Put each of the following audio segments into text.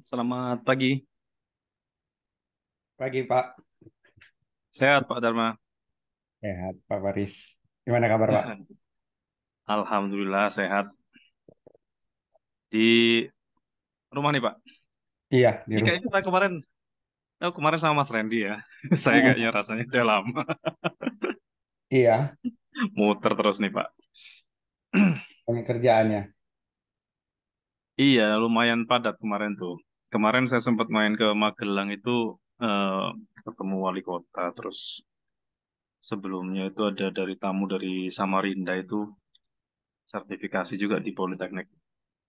Selamat pagi. Pagi Pak. Sehat Pak Dharma. Sehat Pak Faris. Gimana kabar Pak? Alhamdulillah sehat. Di rumah nih Pak. Iya di Ini rumah. kayak kita kemarin sama Mas Randy ya. Saya kayaknya Hmm, rasanya udah lama. iya, Muter terus nih Pak. banyak kerjaannya. Iya, lumayan padat kemarin tuh. Kemarin saya sempat main ke Magelang itu eh, ketemu wali kota. Terus sebelumnya itu ada dari tamu dari Samarinda itu sertifikasi juga di Politeknik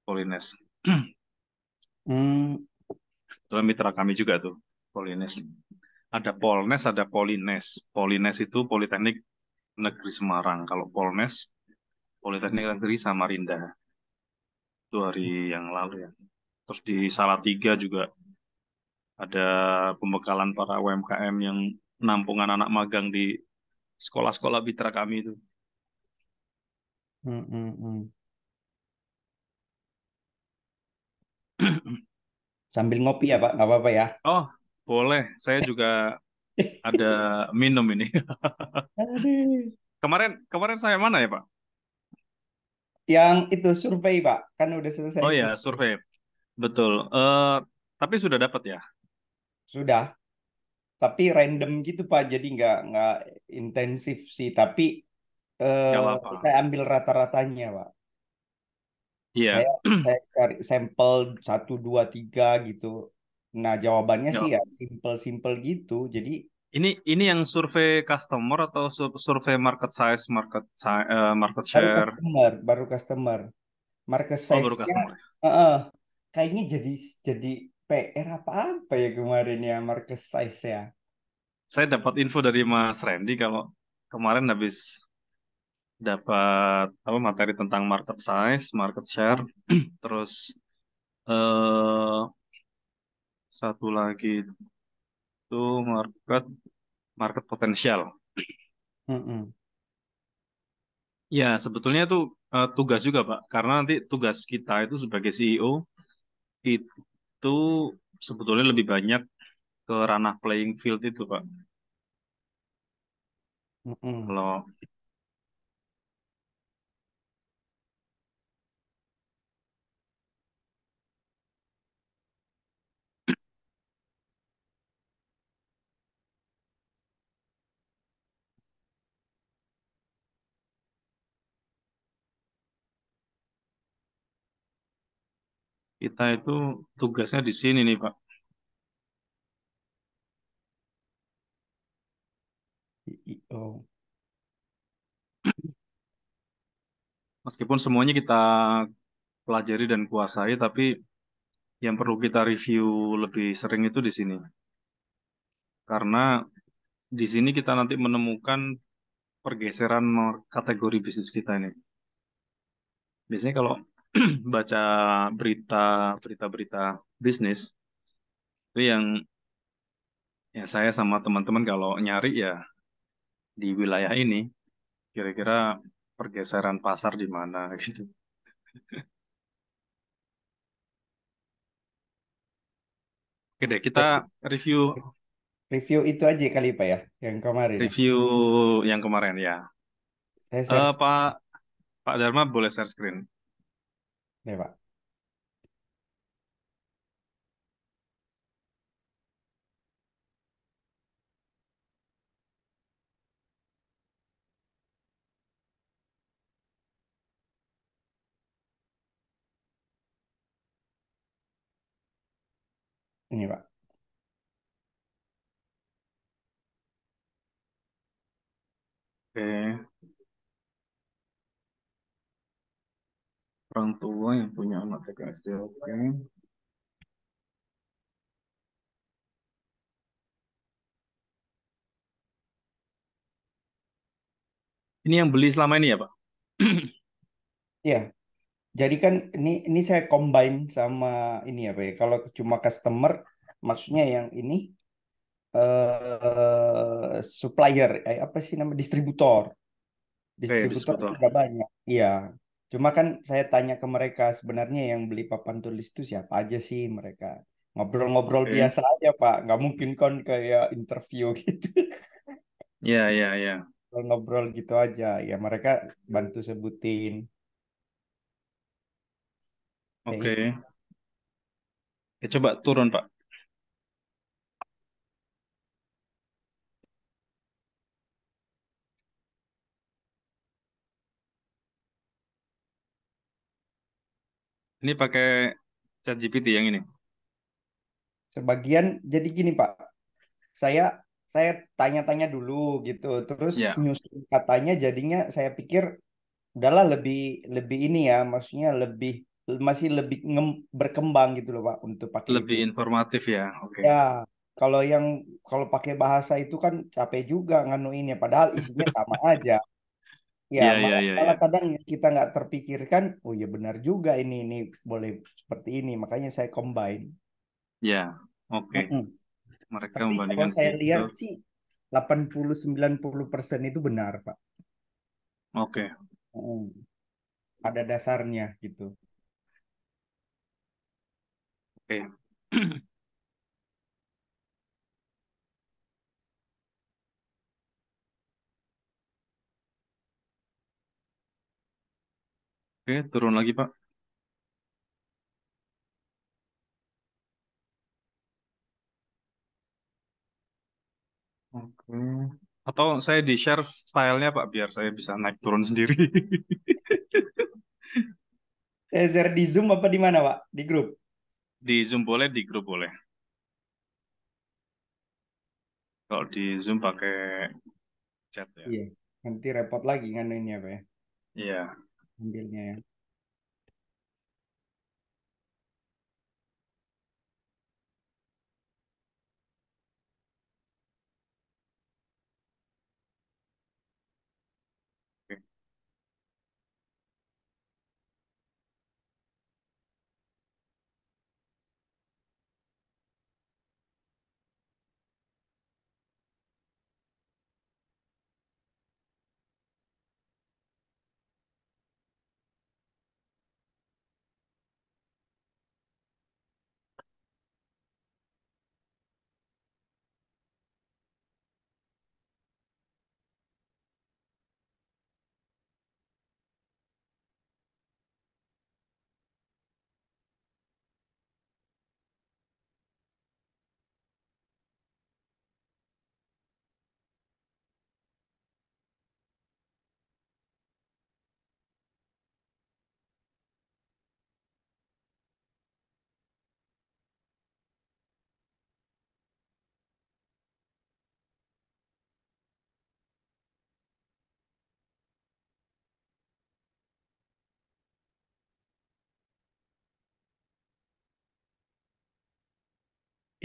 Polines. Hmm, Itu mitra kami juga tuh, Polines. Ada Polnes, ada Polines. Polines itu Politeknik Negeri Semarang. Kalau Polnes, Politeknik Negeri Samarinda. Itu hari yang lalu ya. Terus di Salatiga juga ada pembekalan para UMKM yang penampungan anak magang di sekolah-sekolah mitra kami itu. hmm, hmm, hmm. Sambil ngopi ya Pak, nggak apa-apa ya. Oh, boleh. Saya juga ada minum ini. Aduh. Kemarin kemarin saya mana ya, Pak? Yang itu survei Pak, kan udah selesai Oh ya, survei. survei. Betul. Tapi sudah dapat ya? Sudah, tapi random gitu Pak, jadi nggak intensif sih. Tapi Nggak apa-apa. saya ambil rata-ratanya Pak. Iya. Saya cari sampel satu, dua, tiga gitu. Nah jawabannya sih Nggak. ya simple-simple gitu. Jadi Ini yang survei customer atau survei market size, market baru share? customer, baru customer. Market Oh, baru size-nya customer. eh, kayaknya jadi PR apa-apa ya kemarin ya market size-nya. Saya dapat info dari Mas Randy kalau kemarin habis dapat apa materi tentang market size, market share, terus eh satu lagi itu market market potensial. Mm-mm. Ya, sebetulnya itu tugas juga, Pak. Karena nanti tugas kita itu sebagai CEO itu sebetulnya lebih banyak ke ranah playing field itu, Pak. Mm-mm. Kalau kita itu tugasnya di sini nih, Pak. CEO. Meskipun semuanya kita pelajari dan kuasai, tapi yang perlu kita review lebih sering itu di sini. Karena di sini kita nanti menemukan pergeseran kategori bisnis kita ini. Biasanya kalau baca berita berita-berita bisnis itu yang ya saya sama teman-teman kalau nyari ya di wilayah ini kira-kira pergeseran pasar di mana gitu. Oke deh, kita Jadi, review review itu aja kali Pak ya yang kemarin ya. review yang kemarin ya. Saya share Pak Dharma boleh share screen. deh Pak. Ini Pak. Oke, orang tua yang punya anak TK SD. Oke. Ini yang beli selama ini ya, Pak? Iya, jadi kan ini saya combine sama ini ya Pak ya. Kalau cuma customer maksudnya yang ini supplier apa sih nama distributor. Oke, Distributor distributor. juga banyak. Iya. Cuma kan saya tanya ke mereka sebenarnya yang beli papan tulis itu siapa aja sih mereka. Ngobrol-ngobrol Oke. biasa aja, Pak. Nggak mungkin kan kayak interview gitu. Ya, ya, ya. Ngobrol gitu aja. Ya mereka bantu sebutin. Ya itu. Oke. Ya, coba turun, Pak. Ini pakai ChatGPT yang ini. Sebagian jadi gini, Pak. Saya saya tanya-tanya dulu gitu. Terus Ya, nyusun katanya jadinya saya pikir udahlah lebih lebih ini ya, maksudnya lebih masih lebih berkembang gitu loh Pak untuk pakai itu. lebih informatif ya. Oke. Ya, kalau yang kalau pakai bahasa itu kan capek juga nganuinnya, padahal isinya sama aja. Ya, Ya, ya, ya, malah ya. kadang kita nggak terpikirkan, oh ya benar juga ini boleh seperti ini, makanya saya combine. Ya, oke. Mm-mm. Mereka Tapi kalau membandingkan saya gitu. lihat sih 80-90% itu benar Pak. Oke, Mm. Ada dasarnya gitu. oke. Oke, turun lagi, Pak. Oke. Atau saya di-share filenya, Pak, biar saya bisa naik turun sendiri. Share di Zoom apa di mana Pak? Di grup? Di Zoom boleh, di grup boleh. Kalau di Zoom pakai chat ya. Iya. Nanti repot lagi nganuinnya Pak ya. Iya. Ambilnya ya. Oke.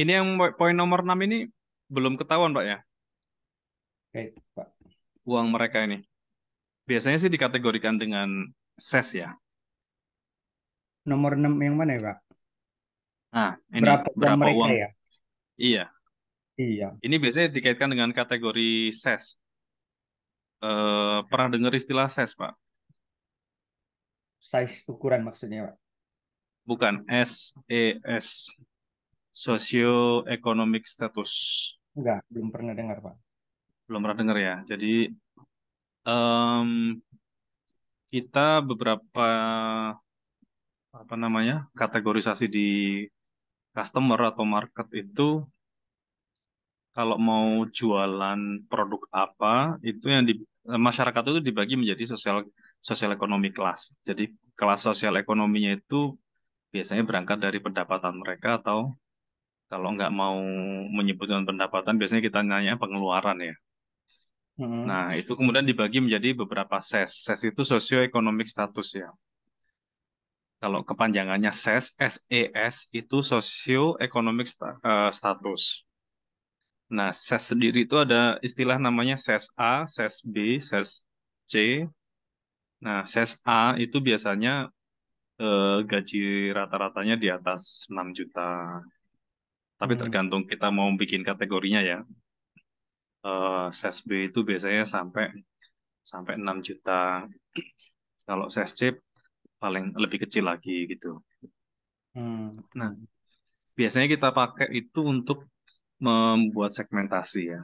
Ini yang poin nomor 6 ini belum ketahuan, Pak ya, Oke Pak. uang mereka ini. Biasanya sih dikategorikan dengan ses ya. Nomor 6 yang mana ya Pak? Nah, ini Berapa uang berapa mereka uang? ya? Iya, Iya. ini biasanya dikaitkan dengan kategori ses. Pernah dengar istilah ses, Pak? Size ukuran maksudnya Pak. Bukan, SES, Socio-Economic Status. Enggak, belum pernah dengar Pak. Belum pernah dengar ya. Jadi, em, kita beberapa apa namanya kategorisasi di customer atau market itu kalau mau jualan produk apa itu yang di masyarakat itu dibagi menjadi sosial sosial ekonomi kelas. Jadi kelas sosial ekonominya itu biasanya berangkat dari pendapatan mereka atau kalau nggak mau menyebutkan pendapatan biasanya kita nanya pengeluaran ya. Mm-mm. Nah, itu kemudian dibagi menjadi beberapa ses. Ses itu socio-economic status ya. Kalau kepanjangannya SES, SES itu socio-economic status. Nah, SES sendiri itu ada istilah namanya SES A, SES B, SES C. Nah, SES A itu biasanya gaji rata-ratanya di atas 6 juta. Tapi Hmm. tergantung kita mau bikin kategorinya ya. SES B itu biasanya sampai sampai 6 juta. Kalau SES C paling lebih kecil lagi gitu. Hmm. Nah, Hmm. biasanya kita pakai itu untuk membuat segmentasi ya.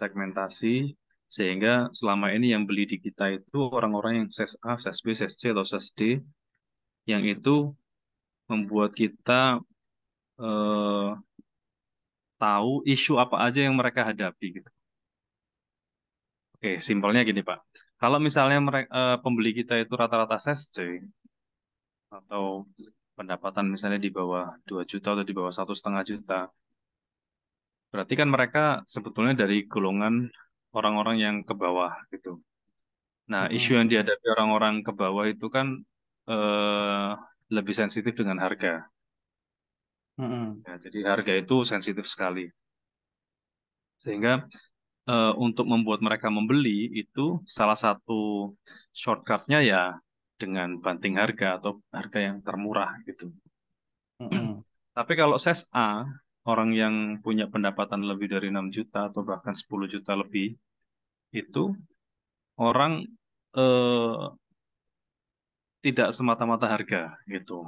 Segmentasi sehingga selama ini yang beli di kita itu orang-orang yang ses A, ses B, ses C atau ses D yang itu membuat kita eh, tahu isu apa aja yang mereka hadapi gitu. Oke, simpelnya gini Pak. Kalau misalnya mereka pembeli kita itu rata-rata ses C atau pendapatan misalnya di bawah 2 juta atau di bawah 1,5 juta, berarti kan mereka sebetulnya dari golongan orang-orang yang ke bawah gitu. Nah, isu Mm-mm. yang dihadapi orang-orang ke bawah itu kan eh, lebih sensitif dengan harga. Mm-mm. Ya, jadi harga itu sensitif sekali. Sehingga untuk membuat mereka membeli itu salah satu shortcutnya ya dengan banting harga atau harga yang termurah gitu. Mm-mm. Tapi kalau ses A, orang yang punya pendapatan lebih dari 6 juta atau bahkan 10 juta lebih, itu orang eh, tidak semata-mata harga gitu.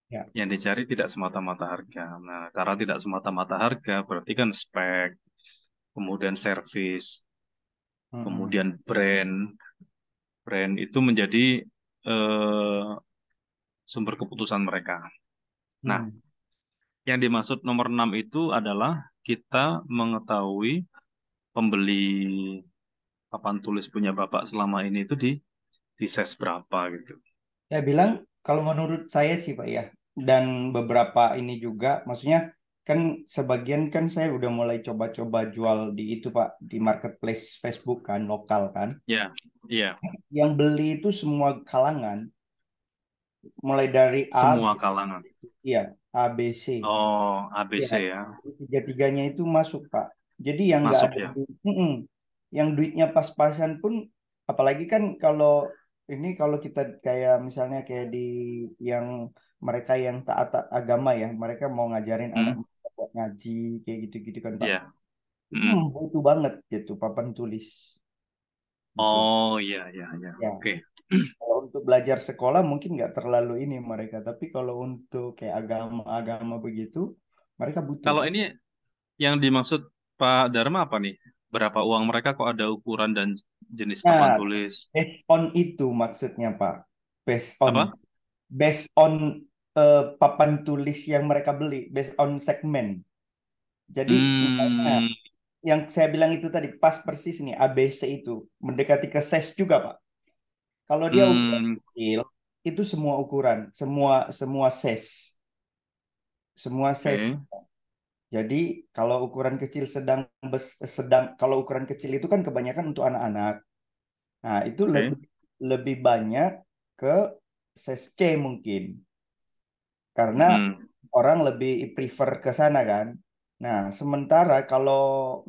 Ya. Yang dicari tidak semata-mata harga. Nah, karena tidak semata-mata harga, berarti kan spek, kemudian service, Mm-mm. kemudian brand. Brand itu menjadi eh, sumber keputusan mereka. Nah, Mm. yang dimaksud nomor 6 itu adalah kita mengetahui pembeli papan tulis punya Bapak selama ini itu di size berapa gitu. Saya bilang kalau menurut saya sih Pak ya, dan beberapa ini juga, maksudnya kan sebagian kan saya udah mulai coba-coba jual di itu Pak, di marketplace Facebook kan, lokal kan. Ya, iya, Yang beli itu semua kalangan, mulai dari A, B, semua kalangan. iya, A, B, C. Oh, Ya, ABC ya. tiga-tiganya itu masuk Pak. Jadi yang nggak Masuk ada ya. duit, yang duitnya pas-pasan pun, apalagi kan kalau ini kalau kita kayak misalnya kayak di yang mereka yang taat agama ya, mereka mau ngajarin anak Hmm, mereka buat ngaji kayak gitu-gitu kan Pak. iya. Itu Hmm. butuh banget gitu papan tulis gitu. Oh, iya, iya, iya. Ya, Oke. kalau untuk belajar sekolah mungkin nggak terlalu ini mereka, tapi kalau untuk kayak agama-agama begitu, mereka butuh Kalau Pak. ini yang dimaksud Pak Dharma apa nih? Berapa uang mereka kok ada ukuran dan jenis Nah, papan tulis? based on itu maksudnya Pak. Based on Apa? based on papan tulis yang mereka beli, based on segmen. Jadi misalnya Hmm, yang saya bilang itu tadi pas persis nih ABC itu mendekati ke size juga Pak. Kalau dia ukuran hmm, kecil itu semua ukuran, semua semua size, semua size. oke, Jadi kalau ukuran kecil sedang kalau ukuran kecil itu kan kebanyakan untuk anak-anak. Nah, itu oke. lebih lebih banyak ke size C mungkin. Karena Hmm, orang lebih prefer ke sana kan. Nah, sementara kalau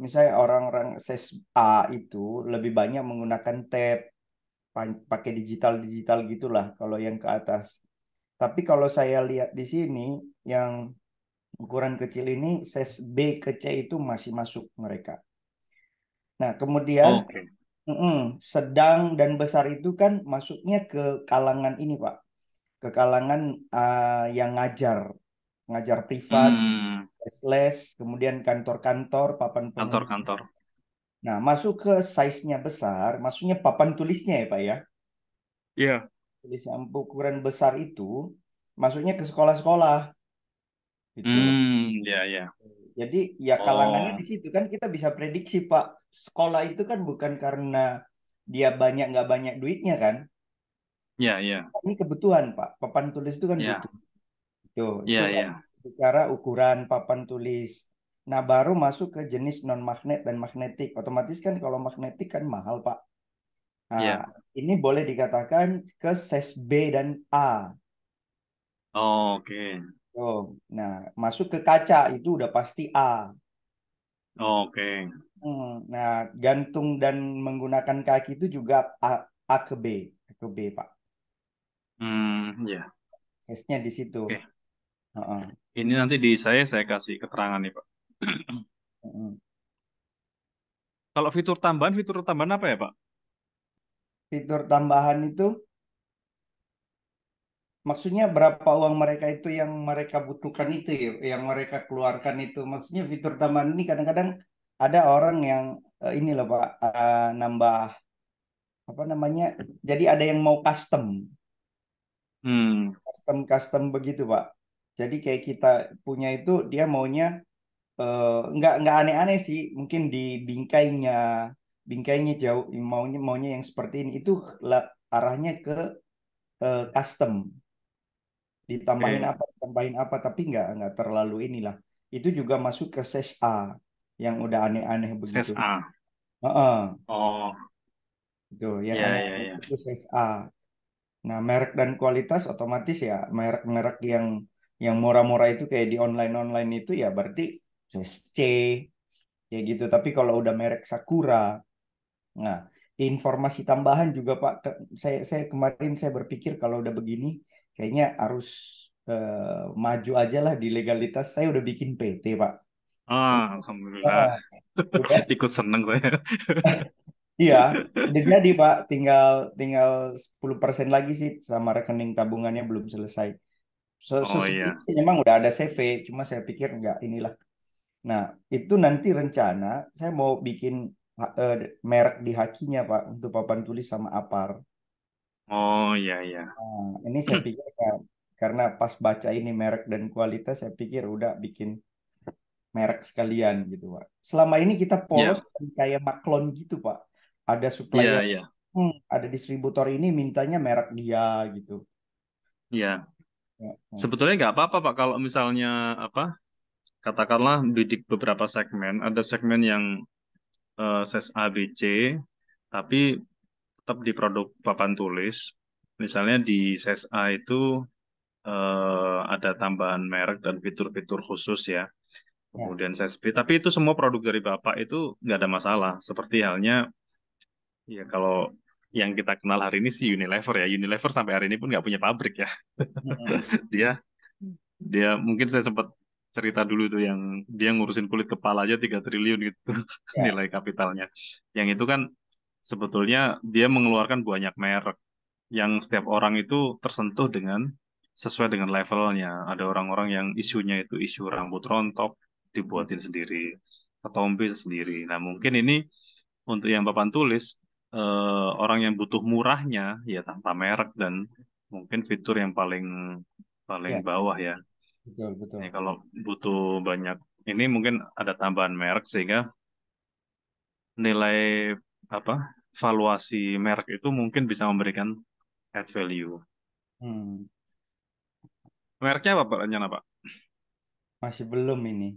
misalnya orang-orang ses A itu lebih banyak menggunakan tab, pakai digital-digital gitulah kalau yang ke atas. Tapi kalau saya lihat di sini yang ukuran kecil ini ses B ke C itu masih masuk mereka. Nah, kemudian oke. sedang dan besar itu kan masuknya ke kalangan ini, Pak. Ke kalangan yang ngajar privat, Hmm, les, kemudian kantor-kantor, papan pengunjung. kantor-kantor. Nah, masuk ke size-nya besar, maksudnya papan tulisnya ya, Pak ya. Iya. Tulisan ukuran besar itu masuknya ke sekolah-sekolah gitu. Hmm, ya, ya. Jadi ya kalangannya Oh, di situ kan kita bisa prediksi, Pak. Sekolah itu kan bukan karena dia banyak nggak banyak duitnya kan. ya, ya, Ini kebutuhan, Pak. Papan tulis itu kan ya, butuh. Itu ya, kan ya, bicara ukuran papan tulis. Nah, baru masuk ke jenis non magnet dan magnetik. Otomatis kan kalau magnetik kan mahal, Pak. Nah, ya. ini boleh dikatakan ke size B dan A. Oke, Tuh. Nah, masuk ke kaca itu udah pasti A. oke. Nah, gantung dan menggunakan kaki itu juga A, A ke B. A ke B, Pak. Hmm, ya. Size-nya di situ. Oke. Heeh. Ini nanti di saya kasih keterangan nih, Pak. Heeh. Kalau fitur tambahan apa ya, Pak? Fitur tambahan itu maksudnya berapa uang mereka itu yang mereka butuhkan itu ya, yang mereka keluarkan itu. Maksudnya fitur tambahan ini kadang-kadang ada orang yang ini loh Pak, nambah apa namanya? Jadi ada yang mau custom, Hmm, custom begitu Pak. Jadi kayak kita punya itu dia maunya nggak aneh-aneh sih, mungkin di bingkainya bingkainya jauh maunya maunya yang seperti ini itu arahnya ke custom. oke. Ditambahin apa tapi nggak terlalu inilah itu juga masuk ke ses A yang udah aneh-aneh begitu. Ses A. Heeh, Oh, itu yang ya, ya, aneh-aneh ya. itu ses A. Nah merek dan kualitas otomatis ya merek-merek yang murah-murah itu kayak di online-online itu ya berarti ses C ya gitu, tapi kalau udah merek Sakura, nah informasi tambahan juga Pak, saya kemarin saya berpikir kalau udah begini kayaknya harus maju aja lah di legalitas. Saya udah bikin PT Pak. Ah, Ini alhamdulillah. ah, udah, Ikut seneng saya. iya, udah jadi Pak. Tinggal tinggal 10% lagi sih sama rekening tabungannya belum selesai. Oh Sesudah iya. sih memang udah ada CV, cuma saya pikir enggak inilah. Nah, itu nanti rencana saya mau bikin eh, merek di hakinya Pak untuk papan tulis sama apar. Oh iya, iya. Nah, ini saya pikir ya, karena pas baca ini merek dan kualitas, saya pikir udah bikin merek sekalian gitu Pak. Selama ini kita polos Iya, kan kayak maklon gitu Pak. Ada iya, supplier, iya. ada distributor ini mintanya merek dia gitu. Iya. Ya, ya, Sebetulnya nggak apa-apa, Pak, kalau misalnya apa? Katakanlah bidik beberapa segmen, ada segmen yang ses A, B, C, tapi tetap di produk papan tulis. Misalnya di ses A itu ada tambahan merek dan fitur-fitur khusus ya. ya. Kemudian ses B, tapi itu semua produk dari Bapak itu nggak ada masalah. Seperti halnya, ya kalau yang kita kenal hari ini sih Unilever ya. Unilever sampai hari ini pun nggak punya pabrik ya. Mm-mm. Dia dia mungkin saya sempat cerita dulu tuh yang dia ngurusin kulit kepala aja 3 triliun gitu Ya. nilai kapitalnya. Yang itu kan sebetulnya dia mengeluarkan banyak merek yang setiap orang itu tersentuh dengan sesuai dengan levelnya. Ada orang-orang yang isunya itu isu rambut rontok Mm. dibuatin sendiri, ketombe sendiri. Nah, mungkin ini untuk yang papan tulis orang yang butuh murahnya ya tanpa merek dan mungkin fitur yang paling paling Ya, bawah ya. betul Ini betul. kalau butuh banyak ini mungkin ada tambahan merek sehingga nilai apa valuasi merek itu mungkin bisa memberikan add value. Hmm. Mereknya apa Pak? Rencana Pak? Masih belum ini.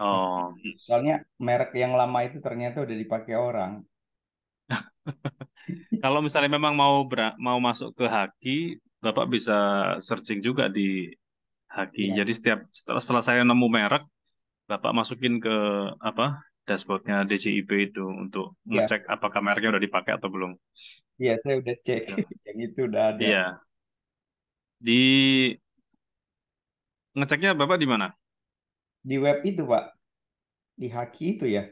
Masih. Oh, Soalnya merek yang lama itu ternyata udah dipakai orang. kalau misalnya memang mau mau masuk ke Haki, Bapak bisa searching juga di Haki. Ya, Jadi setelah saya nemu merek, Bapak masukin ke apa dashboardnya DJIP itu untuk ya, ngecek apakah mereknya udah dipakai atau belum. iya saya udah cek Ya. yang itu udah ada Iya, di ngeceknya Bapak di mana? di web itu Pak, di Haki itu ya.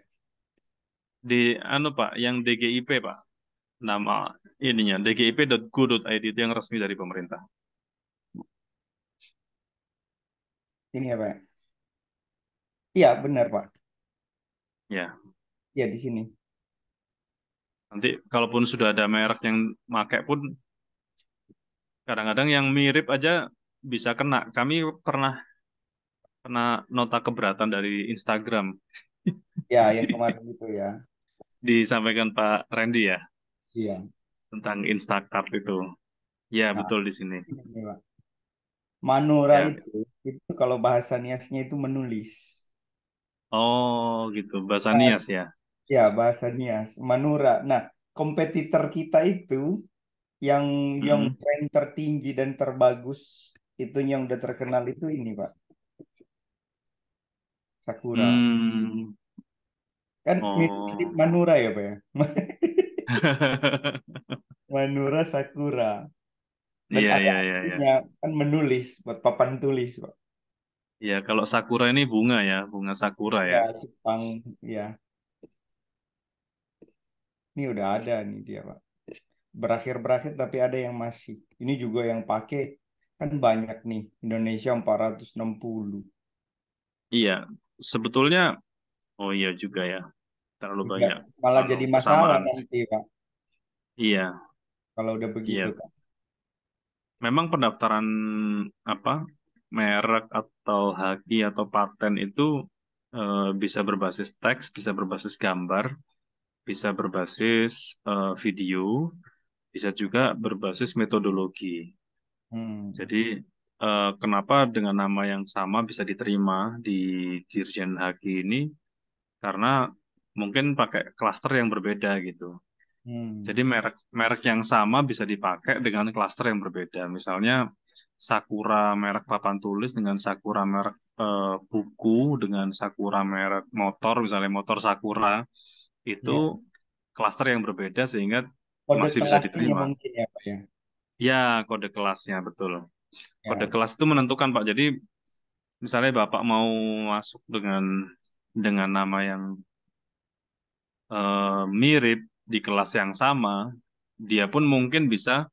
Di anu Pak, yang DGIP Pak. Nama ininya dgip.go.id itu yang resmi dari pemerintah. Ini ya Pak. Iya benar Pak. Ya, Iya di sini. nanti kalaupun sudah ada merek yang pakai pun kadang-kadang yang mirip aja bisa kena. Kami pernah kena nota keberatan dari Instagram Ya yang kemarin itu ya. disampaikan Pak Randy ya Iya. tentang Instacart itu. Ya, Nah, betul di sini. ini Pak. Manura Ya. itu kalau bahasa niasnya itu menulis. Oh, gitu. Bahasa Nah, Nias ya. ya bahasa nias, Manura. Nah, kompetitor kita itu yang Hmm. rank tertinggi dan terbagus itu yang udah terkenal itu ini Pak, Sakura. Hmm. Kan mirip Oh. Manura ya Pak ya. Manura Sakura. Dan Iya, ada iya, iya, iya. artinya kan menulis buat papan tulis Pak. Ya, kalau sakura ini bunga ya, bunga sakura ya. Ya Jepang ya. Ini udah ada nih dia Pak. berakhir-berakhir tapi ada yang masih. Ini juga yang pakai kan banyak nih. Indonesia 460. Iya, sebetulnya, oh iya juga ya, terlalu Juga banyak malah jadi masalah kesamaan. nanti Pak Iya, kalau udah begitu iya. kan. Memang pendaftaran apa merek atau haki atau paten itu bisa berbasis teks, bisa berbasis gambar, bisa berbasis video, bisa juga berbasis metodologi. Hmm. Jadi kenapa dengan nama yang sama bisa diterima di Dirjen Haki ini? Karena mungkin pakai klaster yang berbeda gitu. Jadi Hmm. merek merek yang sama bisa dipakai dengan klaster yang berbeda. Misalnya Sakura merek papan tulis dengan Sakura merek buku dengan Sakura merek motor, misalnya motor Sakura itu Ya, klaster yang berbeda sehingga kode masih bisa kelasnya diterima. mungkin ya Pak ya. Ya, kode kelasnya betul. Kode Ya. kelas itu menentukan Pak. Jadi misalnya Bapak mau masuk dengan nama yang mirip di kelas yang sama, dia pun mungkin bisa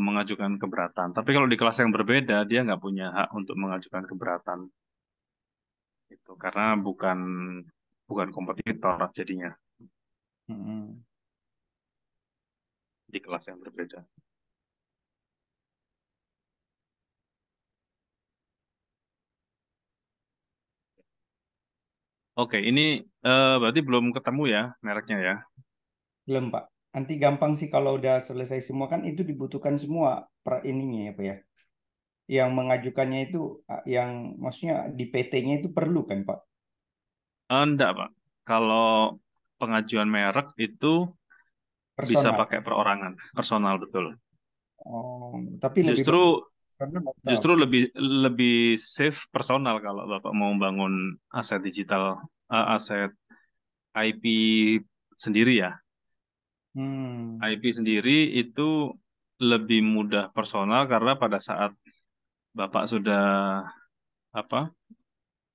mengajukan keberatan. Tapi kalau di kelas yang berbeda, dia nggak punya hak untuk mengajukan keberatan. Itu karena bukan bukan kompetitor jadinya Hmm. di kelas yang berbeda. Oke, ini berarti belum ketemu ya mereknya ya. Belum Pak. Nanti gampang sih kalau udah selesai semua kan itu dibutuhkan semua per ininya ya Pak ya. Yang mengajukannya itu yang maksudnya di PT-nya itu perlu kan Pak? Enggak, Pak. Kalau pengajuan merek itu bisa Personal. pakai perorangan, personal betul. Oh, tapi lebih bagus Justru karena atau justru apa? lebih lebih safe personal kalau Bapak mau bangun aset digital, aset IP sendiri ya. Hmm. IP sendiri itu lebih mudah personal karena pada saat Bapak sudah apa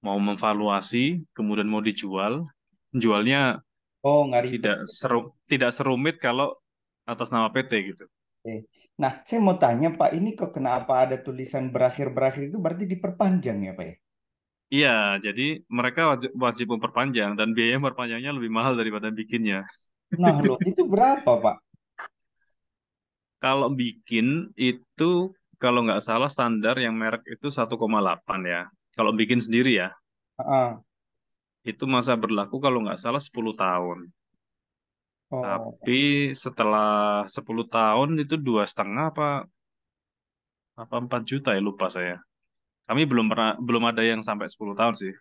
mau memvaluasi, kemudian mau dijual, jualnya Oh, nggak ribet. tidak serumit kalau atas nama PT gitu. Oke. Nah, saya mau tanya Pak, ini kok kenapa ada tulisan berakhir-berakhir itu berarti diperpanjang ya Pak ya? Iya, jadi mereka wajib memperpanjang dan biaya memperpanjangnya lebih mahal daripada bikinnya. Nah, loh, itu berapa Pak? Kalau bikin itu kalau nggak salah standar yang merek itu 1,8 ya. Kalau bikin sendiri ya, Ah, itu masa berlaku kalau nggak salah 10 tahun. oh, Tapi setelah 10 tahun itu 2,5 apa 4 juta ya lupa saya. Kami belum ada yang sampai 10 tahun sih.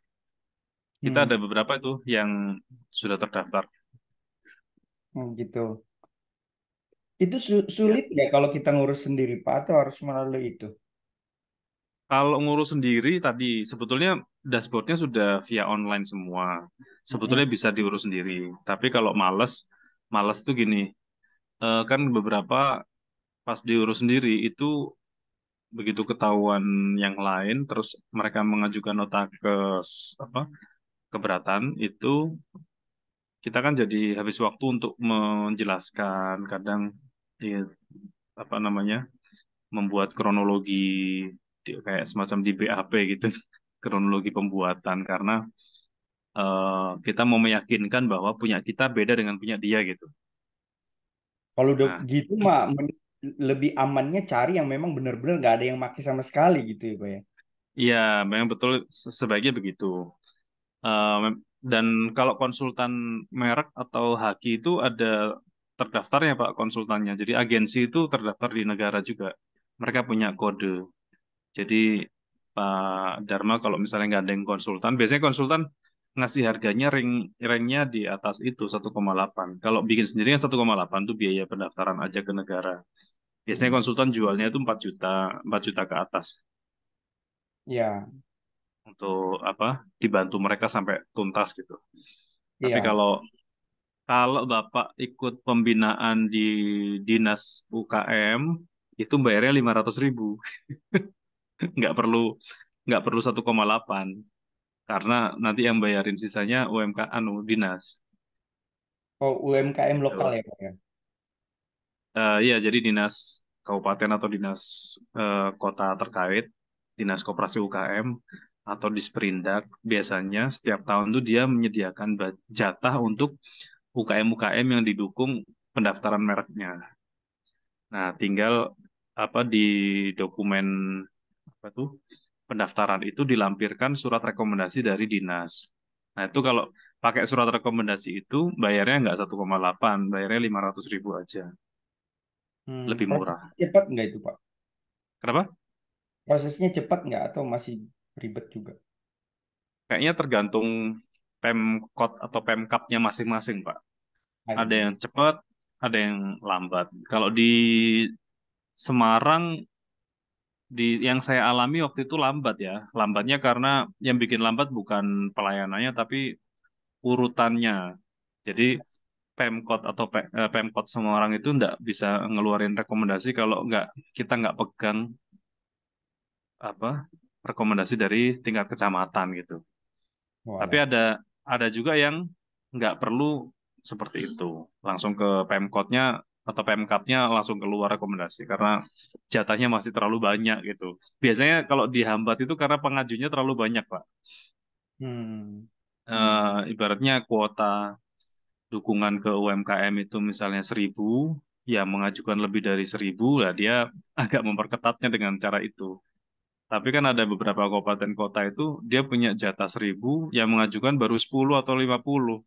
Kita hmm, ada beberapa itu yang sudah terdaftar. gitu. Itu Ya. sulit ya kalau kita ngurus sendiri Pak atau harus melalui itu? Kalau ngurus sendiri tadi sebetulnya dashboardnya sudah via online semua. Mm-mm. Sebetulnya bisa diurus sendiri. Tapi kalau males tuh gini, kan beberapa pas diurus sendiri itu begitu ketahuan yang lain, terus mereka mengajukan nota apa keberatan itu kita kan jadi habis waktu untuk menjelaskan kadang ya, apa namanya membuat kronologi kayak semacam di BAP gitu kronologi pembuatan karena kita mau meyakinkan bahwa punya kita beda dengan punya dia gitu. Kalau udah Nah, gitu mah lebih amannya cari yang memang benar-benar nggak ada yang pakai sama sekali gitu ya Pak ya? iya memang betul sebaiknya begitu. Dan kalau konsultan merek atau haki itu ada terdaftarnya Pak konsultannya. Jadi agensi itu terdaftar di negara juga. Mereka punya kode. Jadi Pak Dharma kalau misalnya nggak ada yang konsultan, biasanya konsultan ngasih harganya ringnya di atas itu 1,8. Kalau bikin sendiri kan 1,8 itu biaya pendaftaran aja ke negara. Biasanya Hmm. konsultan jualnya itu 4 juta, 4 juta ke atas Ya, untuk apa? Dibantu mereka sampai tuntas gitu. Tapi iya. kalau kalau Bapak ikut pembinaan di Dinas UKM itu bayarnya 500.000. Nggak perlu nggak perlu 1,8 karena nanti yang bayarin sisanya UMK anu dinas Oh, UMKM lokal gitu. ya Pak ya? Iya, jadi dinas kabupaten atau dinas kota terkait, dinas koperasi UKM atau Disperindak biasanya setiap tahun tuh dia menyediakan jatah untuk UKM-UKM yang didukung pendaftaran mereknya. Nah, tinggal apa di dokumen apa tuh pendaftaran itu dilampirkan surat rekomendasi dari dinas. Nah, itu kalau pakai surat rekomendasi itu bayarnya nggak 1,8, bayarnya 500.000 aja, lebih murah. Prosesnya cepat nggak itu, Pak? Kenapa? Prosesnya cepat nggak atau masih ribet juga? Kayaknya tergantung Pemkot atau Pemkapnya masing-masing, Pak. Ah, Ada iya. yang cepat, ada yang lambat. Kalau di Semarang, di yang saya alami waktu itu lambat ya. Lambatnya karena yang bikin lambat bukan pelayanannya, tapi urutannya. Jadi Pemkot atau Pemkot Semarang itu nggak bisa ngeluarin rekomendasi kalau kita nggak pegang apa rekomendasi dari tingkat kecamatan gitu. Tapi Walah. ada juga yang nggak perlu seperti itu. Langsung ke Pemkotnya atau Pemkapnya langsung keluar rekomendasi karena jatahnya masih terlalu banyak gitu. Biasanya kalau dihambat itu karena pengajunya terlalu banyak, Pak. Hmm. Ibaratnya kuota dukungan ke UMKM itu misalnya 1.000, ya mengajukan lebih dari 1.000, lah dia agak memperketatnya dengan cara itu. Tapi kan ada beberapa kabupaten kota itu dia punya jatah 1.000, yang mengajukan baru 10 atau 50.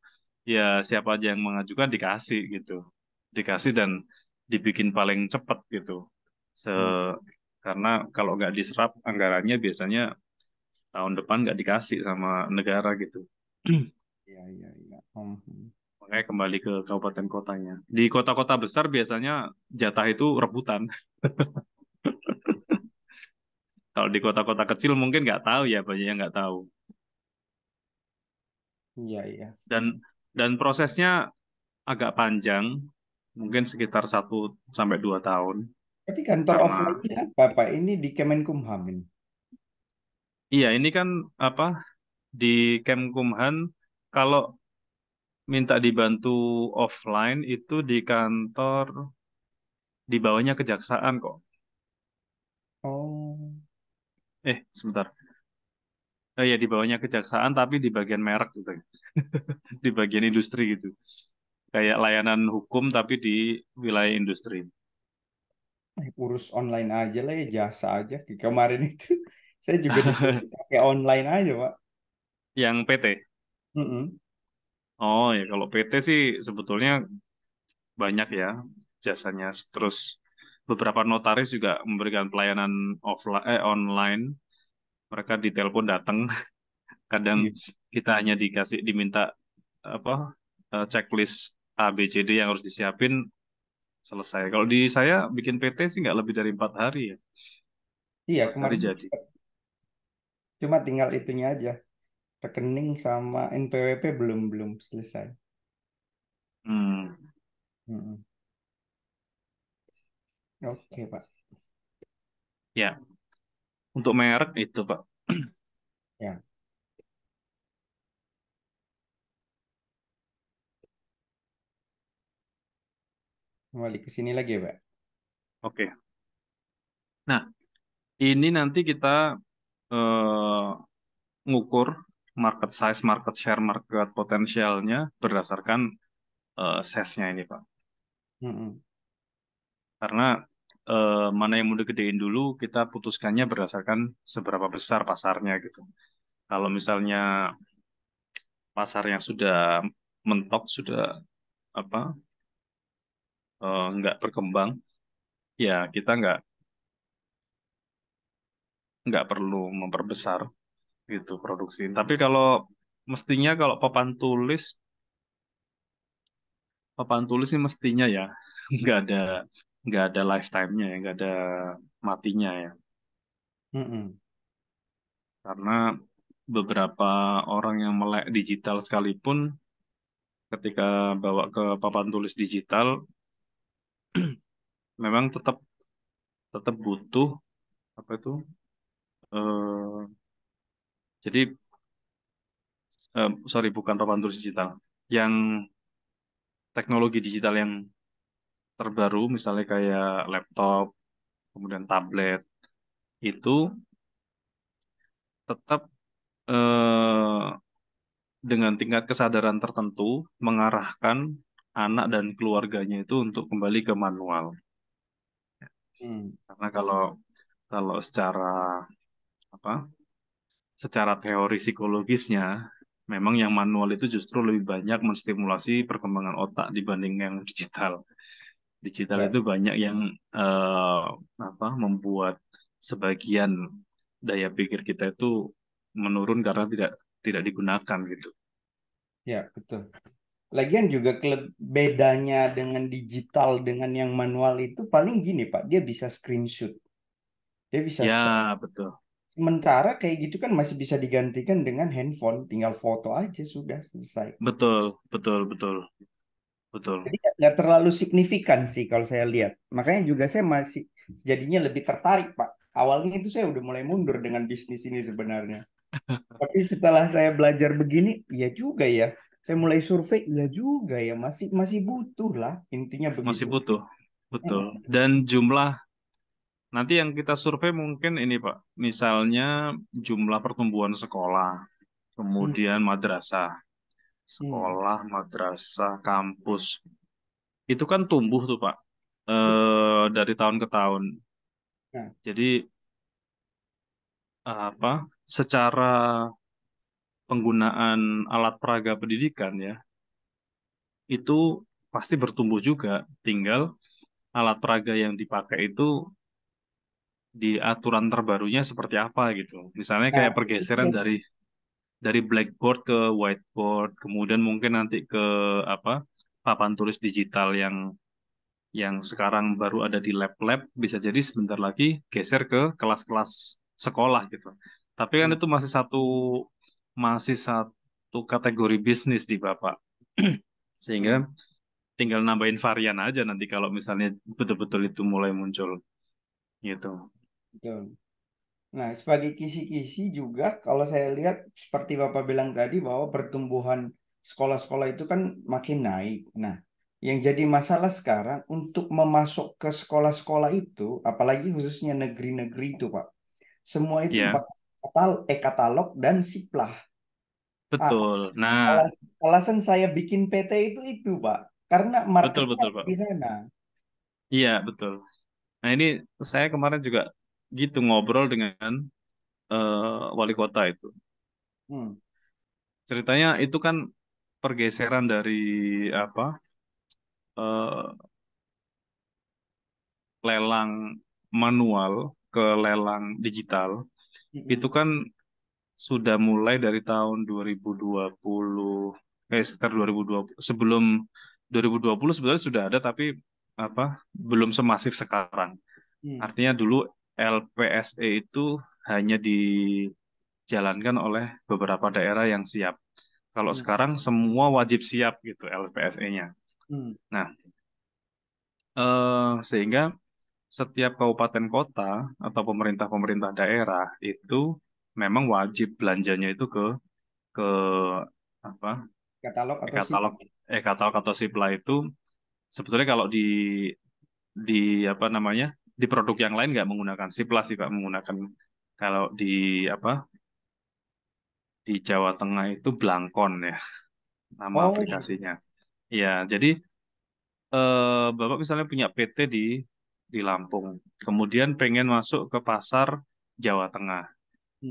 Ya siapa aja yang mengajukan dikasih gitu. Dikasih dan dibikin paling cepat gitu. Se Hmm. karena kalau nggak diserap anggarannya biasanya tahun depan nggak dikasih sama negara gitu. Iya, iya, iya. Makanya kembali ke kabupaten kotanya. Di kota-kota besar biasanya jatah itu rebutan. Kalau di kota-kota kecil mungkin nggak tahu ya, banyak yang nggak tahu. Iya, iya. Dan dan prosesnya agak panjang, mungkin sekitar 1 sampai 2 tahun. Berarti kantor Karena offline-nya apa, Pak? Ini di Kemenkumham ini. iya ini kan apa di Kemkumhan kalau minta dibantu offline itu di kantor di bawahnya kejaksaan kok. Oh, Sebentar. Ya di bawahnya kejaksaan tapi di bagian merek gitu. Di bagian industri gitu. Kayak layanan hukum tapi di wilayah industri. urus online aja lah ya, jasa aja. Kemarin itu saya juga disuruh pakai online aja, Pak. Yang PT. Mm-mm. Oh ya kalau PT sih sebetulnya banyak ya jasanya. Terus beberapa notaris juga memberikan pelayanan offline online. Mereka di telepon datang. Kadang Iya, kita hanya diminta apa checklist A B C D yang harus disiapin selesai. Kalau di saya bikin PT sih nggak lebih dari 4 hari ya. iya, 4 hari kemarin jadi. cuma tinggal itunya aja. Rekening sama NPWP belum belum selesai. Hmm, Mm-mm. Oke, Pak. ya untuk merek itu Pak. Ya, kembali ke sini lagi ya, Pak. Oke. Nah ini nanti kita eh, ngukur market size, market share, market potensialnya berdasarkan size-nya ini Pak. Mm-mm. Karena mana yang mau digedein dulu, kita putuskannya berdasarkan seberapa besar pasarnya gitu. Kalau misalnya pasarnya sudah mentok, sudah apa nggak berkembang, ya kita nggak perlu memperbesar gitu produksi. Tapi kalau mestinya kalau papan tulis sih mestinya ya nggak ada nggak ada lifetime-nya ya, nggak ada matinya ya. Mm-mm. Karena beberapa orang yang melek digital sekalipun ketika bawa ke papan tulis digital memang tetap tetap butuh apa itu eh, jadi sorry bukan papan tulis digital yang teknologi digital yang terbaru, misalnya kayak laptop, kemudian tablet, itu tetap eh, dengan tingkat kesadaran tertentu mengarahkan anak dan keluarganya itu untuk kembali ke manual. Hmm. Karena kalau kalau apa secara teori psikologisnya, memang yang manual itu justru lebih banyak menstimulasi perkembangan otak dibanding yang digital. Digital Ya, itu banyak yang eh, membuat sebagian daya pikir kita itu menurun karena tidak digunakan gitu. ya betul. Lagian juga bedanya dengan digital dengan yang manual itu paling gini Pak, dia bisa screenshot, dia bisa save. Ya, betul. Sementara kayak gitu kan masih bisa digantikan dengan handphone, tinggal foto aja sudah selesai. Betul, betul, betul, betul. Jadi nggak terlalu signifikan sih kalau saya lihat. Makanya juga saya masih jadinya lebih tertarik Pak. Awalnya itu saya udah mulai mundur dengan bisnis ini sebenarnya. Tapi setelah saya belajar begini, ya juga ya. Saya mulai survei, ya juga ya. Masih masih butuh lah. Intinya Masih begitu. butuh, betul. Mm, Dan jumlah nanti yang kita survei mungkin ini Pak, misalnya jumlah pertumbuhan sekolah, mm, kemudian madrasah, mm. sekolah, madrasah, kampus, itu kan tumbuh tuh Pak, dari tahun ke tahun. Nah, Jadi secara penggunaan alat peraga pendidikan ya, itu pasti bertumbuh juga. Tinggal alat peraga yang dipakai itu di aturan terbarunya seperti apa gitu. Misalnya nah, kayak pergeseran itu. dari blackboard ke whiteboard, kemudian mungkin nanti ke apa papan tulis digital yang sekarang baru ada di lab-lab, bisa jadi sebentar lagi geser ke kelas-kelas sekolah gitu. Tapi kan Hmm, itu masih satu kategori bisnis di Bapak. Sehingga hmm, tinggal nambahin varian aja nanti kalau misalnya betul-betul itu mulai muncul gitu. betul. Nah, sebagai kisi-kisi juga, kalau saya lihat seperti Bapak bilang tadi bahwa pertumbuhan sekolah-sekolah itu kan makin naik. Nah, yang jadi masalah sekarang untuk memasuk ke sekolah-sekolah itu, apalagi khususnya negeri-negeri itu, Pak. Semua itu Ya, pakai katalog dan siplah. Ah, betul. Nah, alasan saya bikin PT itu, Pak. Karena betul marketnya betul ada Pak. di sana. Iya, betul. Nah, ini saya kemarin juga gitu ngobrol dengan wali kota itu. Hmm, Ceritanya itu kan pergeseran dari apa eh, lelang manual ke lelang digital. Itu hmm, kan sudah mulai dari tahun 2020, sekitar 2020. Sebelum 2020 sebenarnya sudah ada, tapi apa belum semasif sekarang. hmm, Artinya dulu LPSE itu hanya dijalankan oleh beberapa daerah yang siap. Kalau hmm, sekarang semua wajib siap gitu LPSE-nya. hmm, Nah, sehingga setiap kabupaten kota atau pemerintah-pemerintah daerah itu memang wajib belanjanya itu ke apa katalog atau e-katalog siplah. e-katalog atau Sipla itu sebetulnya kalau di apa namanya di produk yang lain nggak menggunakan Sipla sih Pak, menggunakan kalau apa di Jawa Tengah itu Blangkon ya nama Oh, aplikasinya. Ya, jadi Bapak misalnya punya PT di Lampung, kemudian pengen masuk ke pasar Jawa Tengah.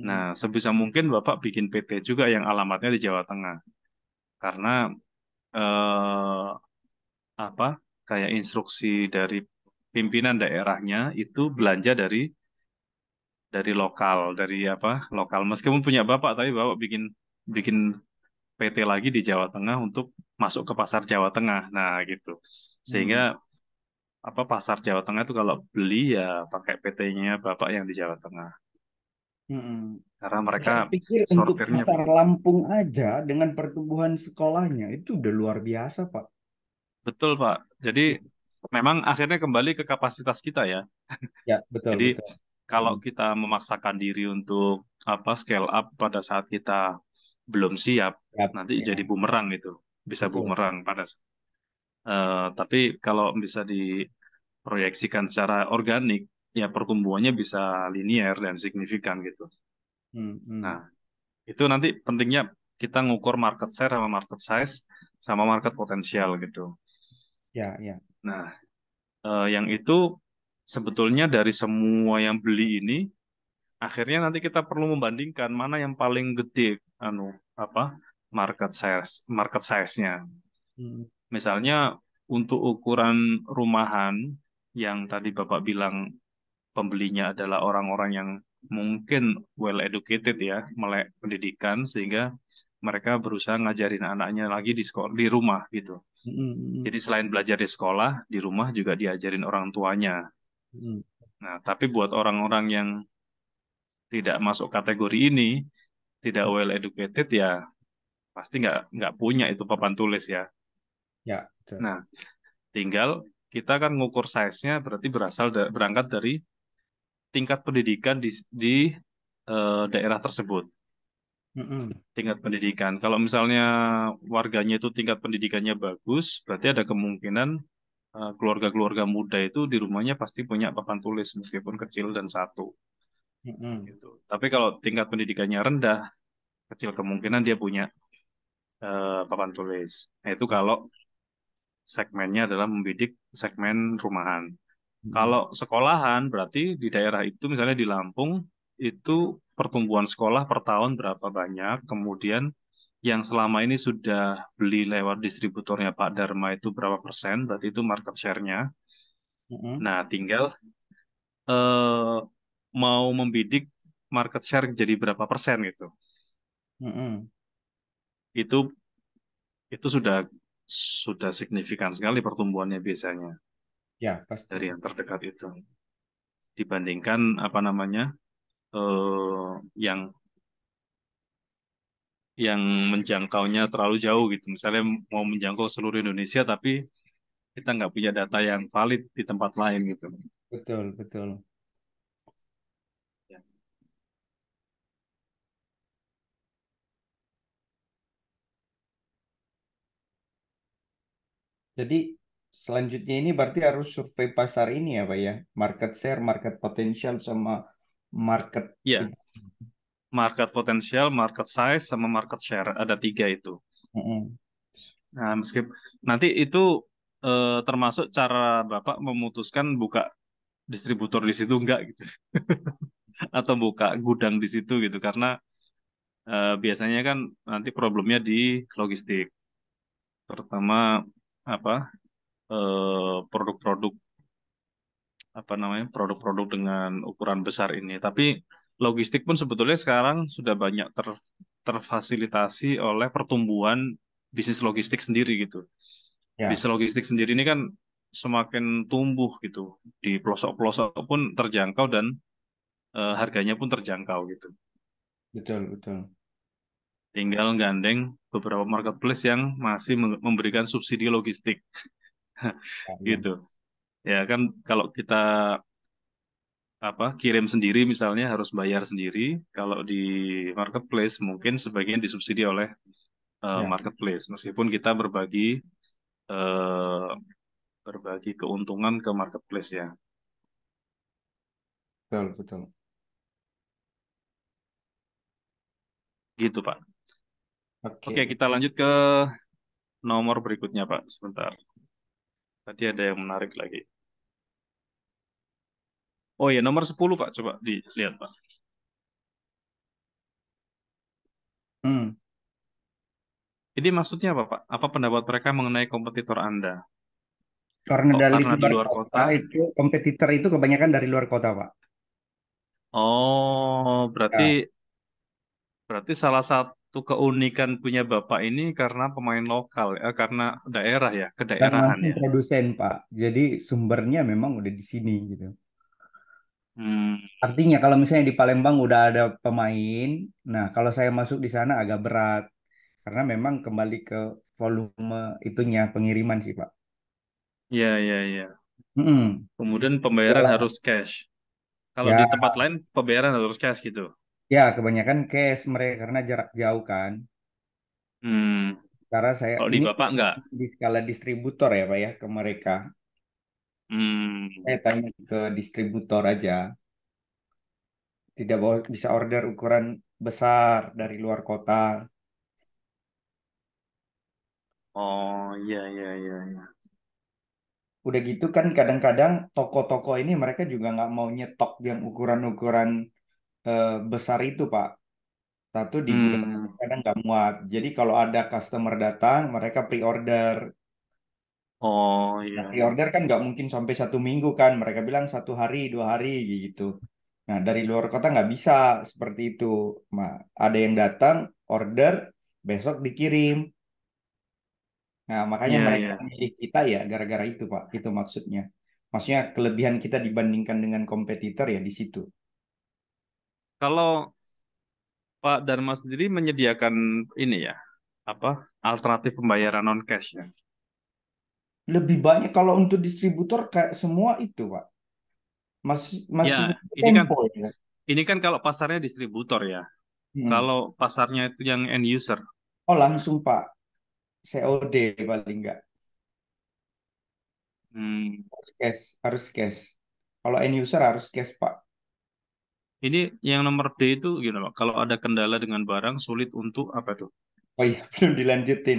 Nah, hmm, sebisa mungkin Bapak bikin PT juga yang alamatnya di Jawa Tengah. Karena eh, apa kayak instruksi dari pimpinan daerahnya itu belanja dari lokal, dari lokal. Meskipun punya Bapak, tapi Bapak bikin bikin PT lagi di Jawa Tengah untuk masuk ke pasar Jawa Tengah. Nah, gitu. Sehingga hmm, pasar Jawa Tengah itu kalau beli ya pakai PT-nya Bapak yang di Jawa Tengah. hmm. Karena mereka Saya pikir untuk sortirnya pasar Lampung aja dengan pertumbuhan sekolahnya itu udah luar biasa, Pak. betul, Pak. Jadi memang akhirnya kembali ke kapasitas kita ya. Ya, betul, Jadi betul. kalau Hmm. kita memaksakan diri untuk scale up pada saat kita belum siap, Ya, nanti jadi ya, bumerang itu. Bisa betul. bumerang Tapi kalau bisa diproyeksikan secara organik, ya pertumbuhannya bisa linear dan signifikan gitu. Hmm, Nah, hmm. itu nanti pentingnya kita ngukur market share sama market size sama market potensial gitu. Ya, ya. Nah, yang itu sebetulnya dari semua yang beli ini, akhirnya nanti kita perlu membandingkan mana yang paling gede, apa, market size-nya. Hmm, Misalnya untuk ukuran rumahan yang tadi Bapak bilang pembelinya adalah orang-orang yang mungkin well educated ya, melek pendidikan sehingga mereka berusaha ngajarin anaknya lagi di sekolah, di rumah gitu. hmm, hmm, Jadi selain belajar di sekolah, di rumah juga diajarin orang tuanya. hmm. Nah, tapi buat orang-orang yang tidak masuk kategori ini, tidak well educated ya pasti nggak punya itu papan tulis ya. Ya, betul. Nah, tinggal kita kan ngukur size-nya berarti berangkat dari tingkat pendidikan di daerah tersebut. Hmm, Tingkat pendidikan. Kalau misalnya warganya itu tingkat pendidikannya bagus, berarti ada kemungkinan keluarga-keluarga muda itu di rumahnya pasti punya papan tulis meskipun kecil dan satu hmm. gitu. Tapi kalau tingkat pendidikannya rendah, kecil kemungkinan dia punya papan tulis. Nah, itu kalau segmennya adalah membidik segmen rumahan. Hmm, Kalau sekolahan berarti di daerah itu misalnya di Lampung itu pertumbuhan sekolah per tahun berapa banyak, kemudian yang selama ini sudah beli lewat distributornya Pak Dharma itu berapa persen, berarti itu market share-nya. hmm, Nah, tinggal eh, mau membidik market share jadi berapa persen gitu. hmm. Itu itu sudah signifikan sekali pertumbuhannya biasanya Ya, dari pasti. yang terdekat itu dibandingkan apa namanya yang menjangkaunya terlalu jauh gitu. Misalnya mau menjangkau seluruh Indonesia, tapi kita nggak punya data yang valid di tempat lain gitu. Betul, betul. Ya, Jadi selanjutnya ini berarti harus survei pasar ini ya, Pak ya. Market share, market potential sama market ya, market potensial, market size, sama market share ada tiga itu. Mm-mm. Nah, meskipun nanti itu termasuk cara Bapak memutuskan buka distributor di situ enggak gitu, atau buka gudang di situ gitu, karena biasanya kan nanti problemnya di logistik, terutama apa produk-produk apa namanya produk-produk dengan ukuran besar ini. Tapi logistik pun sebetulnya sekarang sudah banyak terfasilitasi oleh pertumbuhan bisnis logistik sendiri gitu. Ya, Bisnis logistik sendiri ini kan semakin tumbuh gitu. Di pelosok-pelosok pun terjangkau dan harganya pun terjangkau gitu. betul, betul. Tinggal gandeng beberapa marketplace yang masih memberikan subsidi logistik Ya, ya. gitu. Ya kan kalau kita apa kirim sendiri misalnya harus bayar sendiri. Kalau di marketplace mungkin sebagian disubsidi oleh Ya, marketplace meskipun kita eh, berbagi keuntungan ke marketplace ya. betul, betul. Gitu Pak. Oke, Oke. kita lanjut ke nomor berikutnya Pak. Sebentar. Tadi ada yang menarik lagi. Oh ya, nomor 10 Pak. Coba dilihat Pak. Hmm. Ini maksudnya apa Pak? Apa pendapat mereka mengenai kompetitor Anda? Karena Kok dari karena di luar luar kota kota? itu kompetitor itu kebanyakan dari luar kota, Pak. Oh, berarti Ya, Berarti salah satu keunikan punya Bapak ini karena pemain lokal ya, karena daerah ya, dan kedaerahan langsung ya. produsen, Pak. Jadi sumbernya memang udah di sini gitu. Hmm, Artinya kalau misalnya di Palembang udah ada pemain, nah kalau saya masuk di sana agak berat karena memang kembali ke volume itunya pengiriman sih, Pak. ya, ya, ya. Hmm. Kemudian pembayaran Ya, harus cash. Kalau di ya, tempat lain pembayaran harus cash gitu. ya kebanyakan cash mereka karena jarak jauh kan. Hmm. Cara saya Kalau di ini Bapak enggak? di skala distributor ya Pak ya ke mereka. Hmm. Saya tanya ke distributor aja. Tidak bisa order ukuran besar dari luar kota. Oh, iya, iya, iya, iya. Udah gitu kan kadang-kadang toko-toko ini mereka juga nggak mau nyetok yang ukuran-ukuran besar itu Pak. Satu di gudang Hmm. kadang nggak muat. Jadi kalau ada customer datang, mereka pre-order. Oh, Nah, iya, iya. pre-order kan nggak mungkin sampai 1 minggu kan. Mereka bilang 1 hari, 2 hari gitu. Nah, dari luar kota nggak bisa seperti itu. Nah, ada yang datang, order, besok dikirim. Nah, makanya Iya, mereka iya. milih kita ya gara-gara itu, Pak. Itu maksudnya. Maksudnya kelebihan kita dibandingkan dengan kompetitor ya di situ. Kalau Pak Dharma sendiri menyediakan ini ya, apa alternatif pembayaran non cash ya? Lebih banyak kalau untuk distributor kayak semua itu, Pak. Masih Ya, masih ini kan tempo ya. kalau pasarnya distributor ya. Hmm. Kalau pasarnya itu yang end user, Oh, langsung, Pak. COD paling nggak. hmm, Harus cash, harus cash. Kalau end user harus cash, Pak. ini yang nomor D itu gimana Pak? Kalau ada kendala dengan barang sulit untuk apa tuh? Oh iya, belum dilanjutin.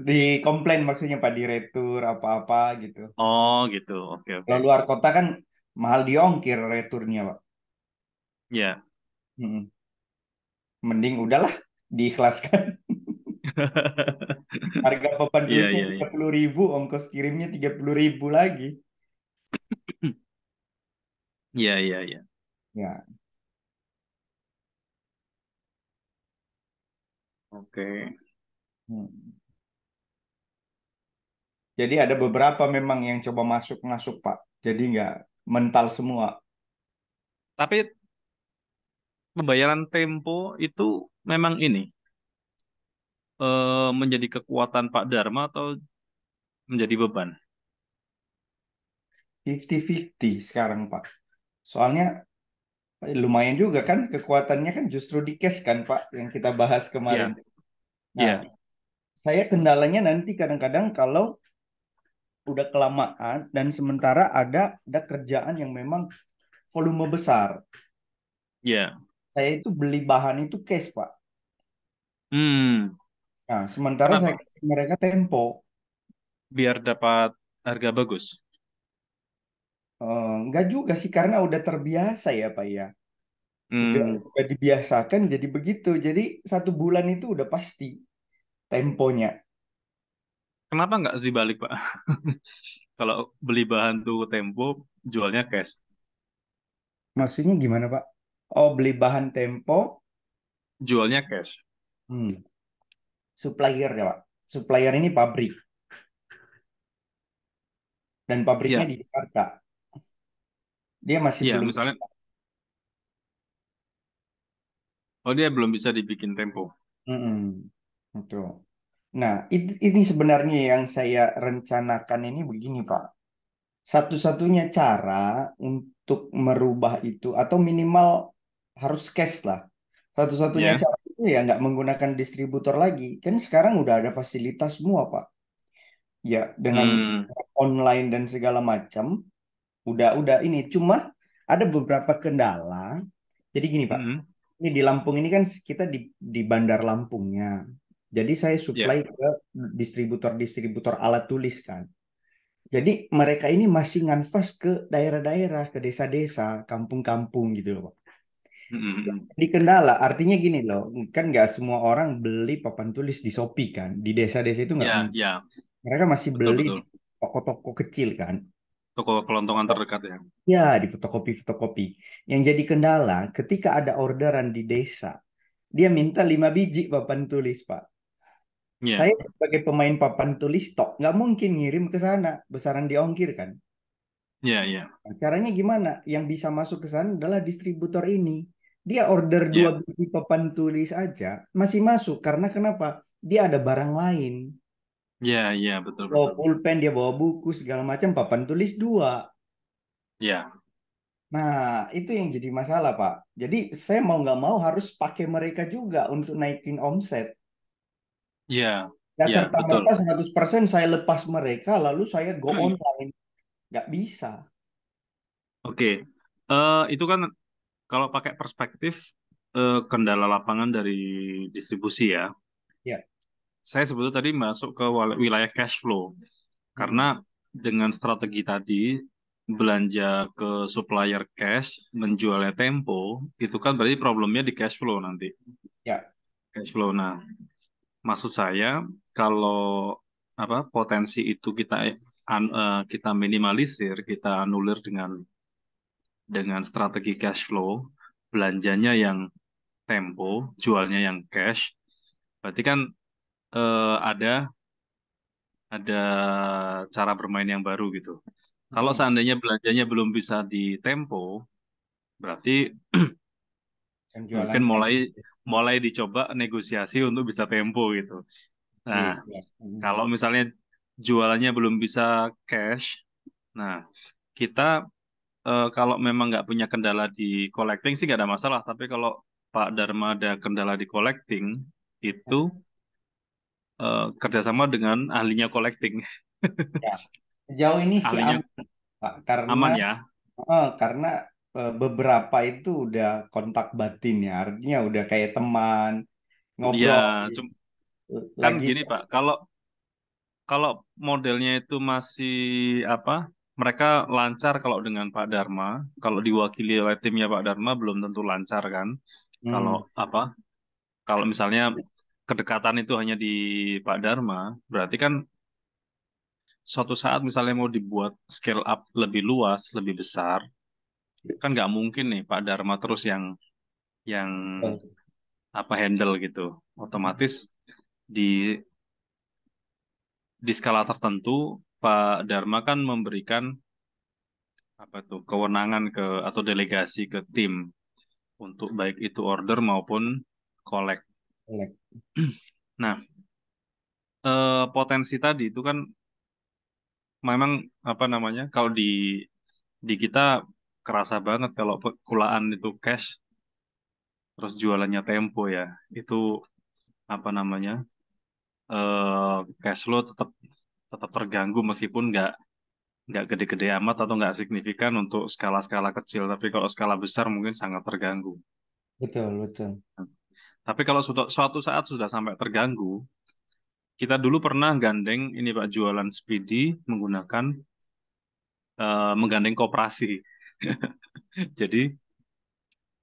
Di komplain maksudnya, Pak, di retur apa-apa gitu. Oh gitu, oke oke. Kalau luar kota kan mahal di ongkir returnya, Pak. Ya, Hmm. Mending udahlah, diikhlaskan. Harga papan iya tulisnya iya tiga iya. puluh ribu, ongkos kirimnya 30.000 lagi. Iya iya iya. Ya, Oke. hmm. Jadi ada beberapa memang yang coba masuk-masuk, Pak. Jadi nggak mental semua. Tapi pembayaran tempo itu memang ini menjadi kekuatan Pak Dharma atau menjadi beban? 50-50 sekarang, Pak. Soalnya lumayan juga kan kekuatannya kan justru di cash kan, Pak, yang kita bahas kemarin. Iya, Nah, iya, saya kendalanya nanti kadang-kadang kalau udah kelamaan dan sementara ada kerjaan yang memang volume besar. iya. Saya itu beli bahan itu cash, Pak. Hmm, Nah, sementara saya kenapa? kasih mereka tempo. Biar dapat harga bagus. Enggak juga sih, karena udah terbiasa ya, Pak ya. Hmm, Udah dibiasakan jadi begitu. Jadi 1 bulan itu udah pasti temponya. kenapa nggak dibalik, Pak? Kalau beli bahan tuh tempo, jualnya cash. Maksudnya gimana, Pak? Oh, beli bahan tempo, Jualnya cash. supplier ya, Pak. Supplier ini pabrik. Dan pabriknya Iya, di Jakarta. Dia masih iya. belum Misalnya, bisa. oh dia belum bisa dibikin tempo. Mm-mm. Betul. Nah, ini sebenarnya yang saya rencanakan ini begini, Pak. Satu-satunya cara untuk merubah itu, atau minimal harus cash lah. Satu-satunya Ya. cara itu ya nggak menggunakan distributor lagi. Kan sekarang udah ada fasilitas semua, Pak. Ya, dengan Hmm, online dan segala macam, udah ini. Cuma ada beberapa kendala. Jadi gini, Pak. mm-mm. Ini di Lampung ini kan kita di Bandar Lampungnya. Jadi saya supply Ya, ke distributor-distributor alat tulis kan. Jadi mereka ini masih nganfas ke daerah-daerah, ke desa-desa, kampung-kampung gitu loh, Pak. mm-mm. Di Kendala, artinya gini loh, kan nggak semua orang beli papan tulis di Shopee kan. Di desa-desa itu nggak Ya, mungkin. ya. Mereka masih Betul, beli di betul. toko-toko kecil kan. Toko kelontongan terdekat ya. Ya, di fotokopi-fotokopi. Yang jadi kendala, ketika ada orderan di desa, dia minta 5 biji papan tulis, Pak. Ya, Saya sebagai pemain papan tulis stok, nggak mungkin ngirim ke sana, besaran di ongkir kan. ya, ya, Nah, caranya gimana? Yang bisa masuk ke sana adalah distributor ini. Dia order dua ya, biji papan tulis aja, masih masuk. Karena kenapa? Dia ada barang lain. ya, ya, betul, Bawa betul. pulpen, dia bawa buku, segala macam, papan tulis dua. Ya, Nah, itu yang jadi masalah, Pak. Jadi saya mau nggak mau harus pakai mereka juga untuk naikin omset. ya. Nggak Ya, serta-merta betul. 100% saya lepas mereka, lalu saya go online. Nggak bisa. Oke. Itu kan kalau pakai perspektif kendala lapangan dari distribusi ya. Ya. Saya sebetulnya tadi masuk ke wilayah cash flow. Karena Mm-mm. dengan strategi tadi, belanja ke supplier cash, menjualnya tempo, itu kan berarti problemnya di cash flow nanti. Ya. Cash flow. Nah, maksud saya kalau apa potensi itu kita minimalisir, kita anulir dengan strategi cash flow, belanjanya yang tempo, jualnya yang cash, berarti kan ada cara bermain yang baru gitu. Kalau Mm-mm. seandainya belanjanya belum bisa di tempo, berarti Yang mungkin jualan cash. mulai mulai dicoba negosiasi untuk bisa tempo gitu. Nah, Iya. Mm. kalau misalnya jualannya belum bisa cash, nah kita kalau memang nggak punya kendala di collecting sih nggak ada masalah. Tapi kalau Pak Dharma ada kendala di collecting, itu kerjasama dengan ahlinya collecting. Ya. Sejauh ini sih Ahlinya aman, Pak, karena aman ya. karena beberapa itu udah kontak batin ya, artinya udah kayak teman Ya, ngobrol kan lagi. gini Pak, kalau kalau modelnya itu masih apa? Mereka lancar kalau dengan Pak Dharma, kalau diwakili oleh timnya Pak Dharma belum tentu lancar kan. Kalau Hmm, apa? Kalau misalnya kedekatan itu hanya di Pak Dharma, berarti kan suatu saat misalnya mau dibuat scale up lebih luas, lebih besar, kan nggak mungkin nih Pak Dharma terus yang betul. apa handle gitu. Otomatis di di skala tertentu Pak Dharma kan memberikan apa tuh kewenangan atau delegasi ke tim untuk baik itu order maupun collect. Boleh. Nah, potensi tadi itu kan memang apa namanya kalau di kita kerasa banget kalau kulaan itu cash terus jualannya tempo ya itu apa namanya cash flow tetap tetap terganggu meskipun nggak gede-gede amat atau nggak signifikan untuk skala-skala kecil tapi kalau skala besar mungkin sangat terganggu. Betul, betul. Tapi kalau suatu saat sudah sampai terganggu, kita dulu pernah gandeng ini Pak jualan Speedy menggunakan menggandeng koperasi. Jadi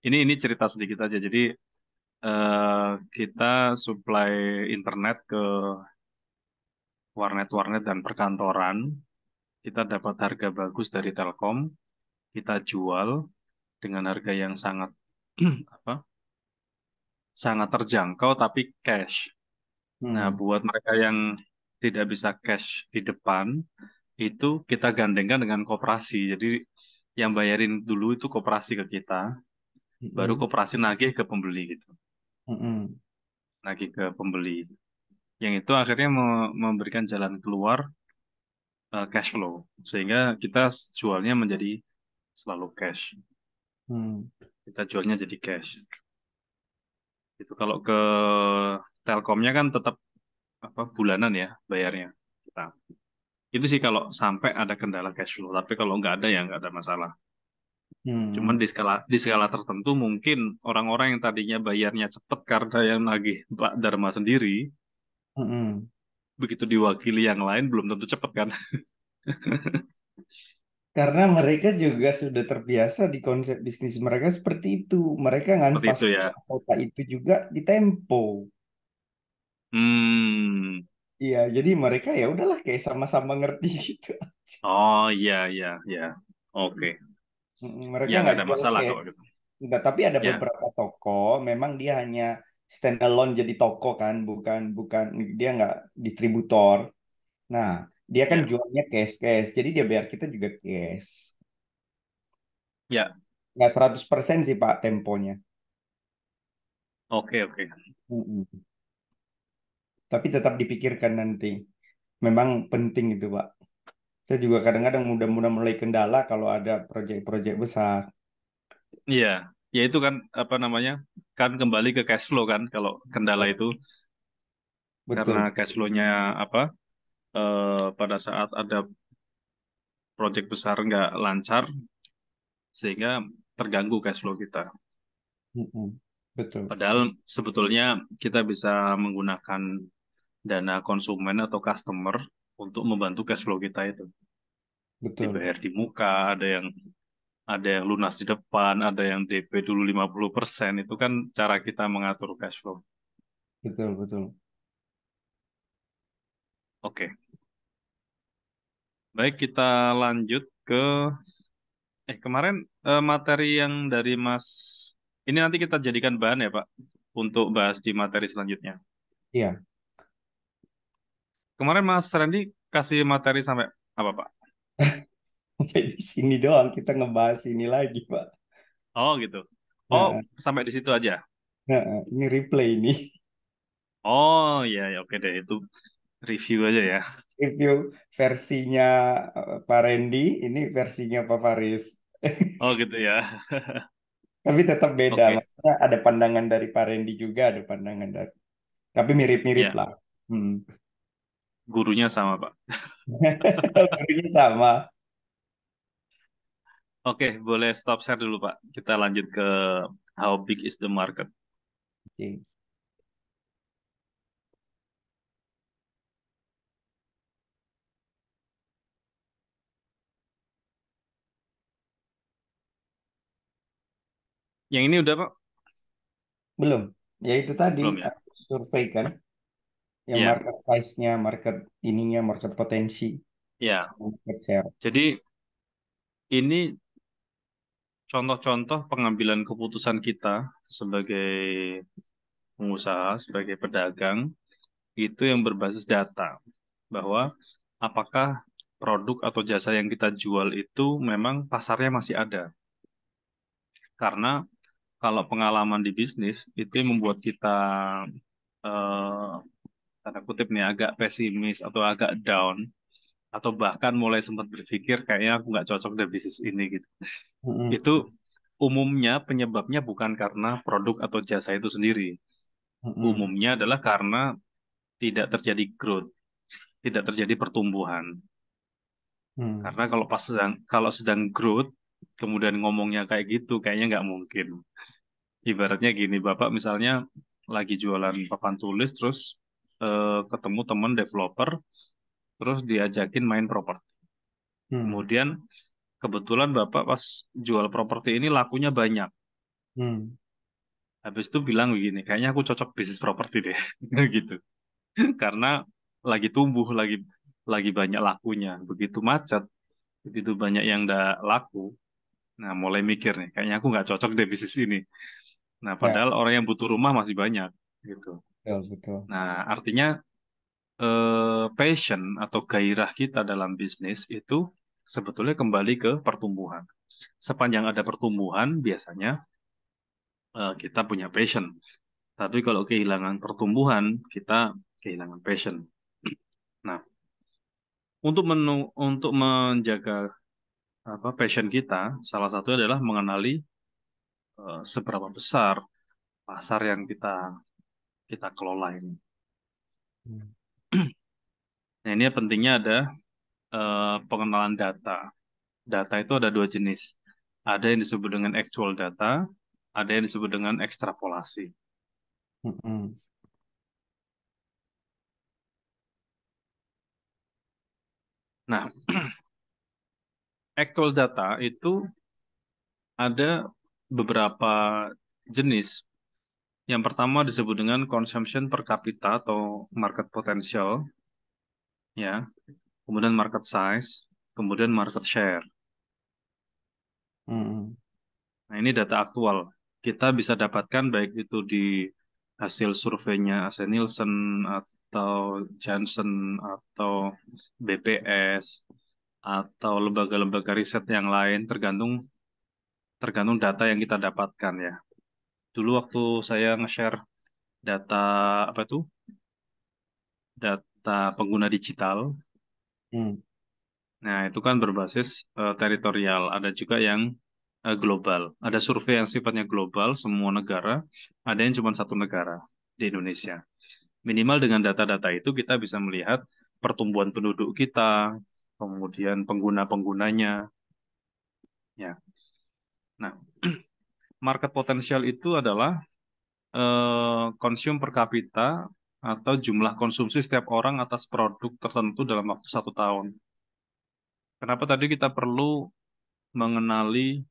ini cerita sedikit aja. Jadi kita supply internet ke warnet-warnet dan perkantoran. Kita dapat harga bagus dari Telkom. Kita jual dengan harga yang sangat apa? Sangat terjangkau tapi cash. Nah, Hmm, buat mereka yang tidak bisa cash di depan, itu kita gandengkan dengan koperasi. Jadi yang bayarin dulu itu koperasi ke kita, baru mm-mm, koperasi nagih ke pembeli gitu. mm-mm, Nagih ke pembeli. Yang itu akhirnya memberikan jalan keluar cash flow. Sehingga kita jualnya menjadi selalu cash. hmm, Kita jualnya jadi cash. Itu kalau ke Telkomnya kan tetap apa bulanan ya bayarnya kita. Itu sih kalau sampai ada kendala cash flow. Tapi kalau nggak ada ya nggak ada masalah. Cuman hmm, di skala tertentu mungkin orang-orang yang tadinya bayarnya cepet karena yang nagih Pak Dharma sendiri, mm-mm. begitu diwakili yang lain belum tentu cepet kan. Karena mereka juga sudah terbiasa di konsep bisnis mereka seperti itu. Mereka Seperti nganfas itu ya. kota itu juga di Tempo. Hmm. Iya, jadi mereka ya udahlah kayak sama-sama ngerti gitu. Oh iya iya iya. Oke. Mereka Ya nggak nggak ada jual masalah kayak kalau gitu. enggak, tapi ada Ya beberapa toko memang dia hanya standalone jadi toko kan, bukan bukan dia nggak distributor. Nah, dia kan ya jualnya cash cash, jadi dia bayar kita juga cash. ya. Nggak 100% sih Pak temponya. Oke oke. Mm-mm. Tapi tetap dipikirkan nanti. Memang penting itu Pak. Saya juga kadang-kadang mudah-mudah mulai kendala kalau ada proyek-proyek besar. Iya. Ya itu kan apa namanya kan kembali ke cash flow kan kalau kendala itu karena betul, cash flow-nya apa pada saat ada project besar nggak lancar sehingga terganggu cash flow kita. mm-mm, betul, Padahal sebetulnya kita bisa menggunakan dana konsumen atau customer untuk membantu cash flow kita itu. betul, Dibayar di muka, ada yang lunas di depan, ada yang DP dulu 50%, itu kan cara kita mengatur cash flow. betul, betul. Oke, baik kita lanjut ke kemarin materi yang dari Mas ini nanti kita jadikan bahan ya Pak untuk bahas di materi selanjutnya. Iya, Kemarin Mas Randy kasih materi sampai apa Pak? sampai di sini doang kita ngebahas ini lagi, Pak. Oh gitu. Oh Nah, sampai di situ aja. nah, ini replay ini. Oh iya ya oke deh itu review aja ya. Review versinya Pak Randy, ini versinya Pak Faris. Oh gitu ya. Tapi tetap beda, Oke, maksudnya ada pandangan dari Pak Randy juga, ada pandangan dari, tapi mirip-mirip ya lah. Hmm. gurunya sama Pak. Gurunya sama. Oke, boleh stop share dulu Pak. Kita lanjut ke how big is the market. Oke. Yang ini udah Pak? Belum. Ya itu tadi, Belum ya? survei kan, yang Ya, market size-nya, market ininya, market potensi, ya. market share. Jadi ini contoh-contoh pengambilan keputusan kita sebagai pengusaha, sebagai pedagang, itu yang berbasis data. Bahwa apakah produk atau jasa yang kita jual itu memang pasarnya masih ada. Karena kalau pengalaman di bisnis itu yang membuat kita eh, tanda kutip nih agak pesimis atau agak down atau bahkan mulai sempat berpikir kayaknya aku nggak cocok dengan bisnis ini gitu. Mm-mm. Itu umumnya penyebabnya bukan karena produk atau jasa itu sendiri. Mm-mm. Umumnya adalah karena tidak terjadi growth, tidak terjadi pertumbuhan. Mm. Karena kalau sedang growth, kemudian ngomongnya kayak gitu, kayaknya nggak mungkin. Ibaratnya gini, Bapak misalnya lagi jualan papan tulis, terus ketemu teman developer, terus diajakin main properti. Mm. Kemudian kebetulan Bapak pas jual properti ini lakunya banyak. Mm. Habis itu bilang begini, kayaknya aku cocok bisnis properti deh, gitu. Karena lagi tumbuh, lagi banyak lakunya. Begitu macet, begitu banyak yang nggak laku. Nah, mulai mikir nih, kayaknya aku nggak cocok deh bisnis ini. Nah, Ya, padahal orang yang butuh rumah masih banyak, gitu. betul, betul. Nah, artinya passion atau gairah kita dalam bisnis itu sebetulnya kembali ke pertumbuhan. Sepanjang ada pertumbuhan, biasanya kita punya passion. Tapi kalau kehilangan pertumbuhan, kita kehilangan passion. Nah, untuk menjaga apa passion kita, salah satu adalah mengenali seberapa besar pasar yang kita kelola ini. Mm. Nah, ini pentingnya ada pengenalan data. Data itu ada dua jenis. Ada yang disebut dengan actual data, ada yang disebut dengan ekstrapolasi. Mm-mm. Nah, actual data itu ada beberapa jenis. Yang pertama disebut dengan consumption per kapita atau market potential, ya. Kemudian market size, kemudian market share. Mm-mm. Nah, ini data aktual. Kita bisa dapatkan baik itu di hasil surveinya AC Nielsen atau Johnson atau BPS atau lembaga-lembaga riset yang lain tergantung tergantung data yang kita dapatkan ya. Dulu waktu saya nge-share data apa itu? Data pengguna digital. Mm. Nah, itu kan berbasis teritorial. Ada juga yang global. Ada survei yang sifatnya global, semua negara. Ada yang cuma satu negara di Indonesia. Minimal dengan data-data itu kita bisa melihat pertumbuhan penduduk kita, kemudian pengguna-penggunanya. Ya. Nah, market potensial itu adalah konsum per kapita atau jumlah konsumsi setiap orang atas produk tertentu dalam waktu 1 tahun. Kenapa tadi kita perlu mengenali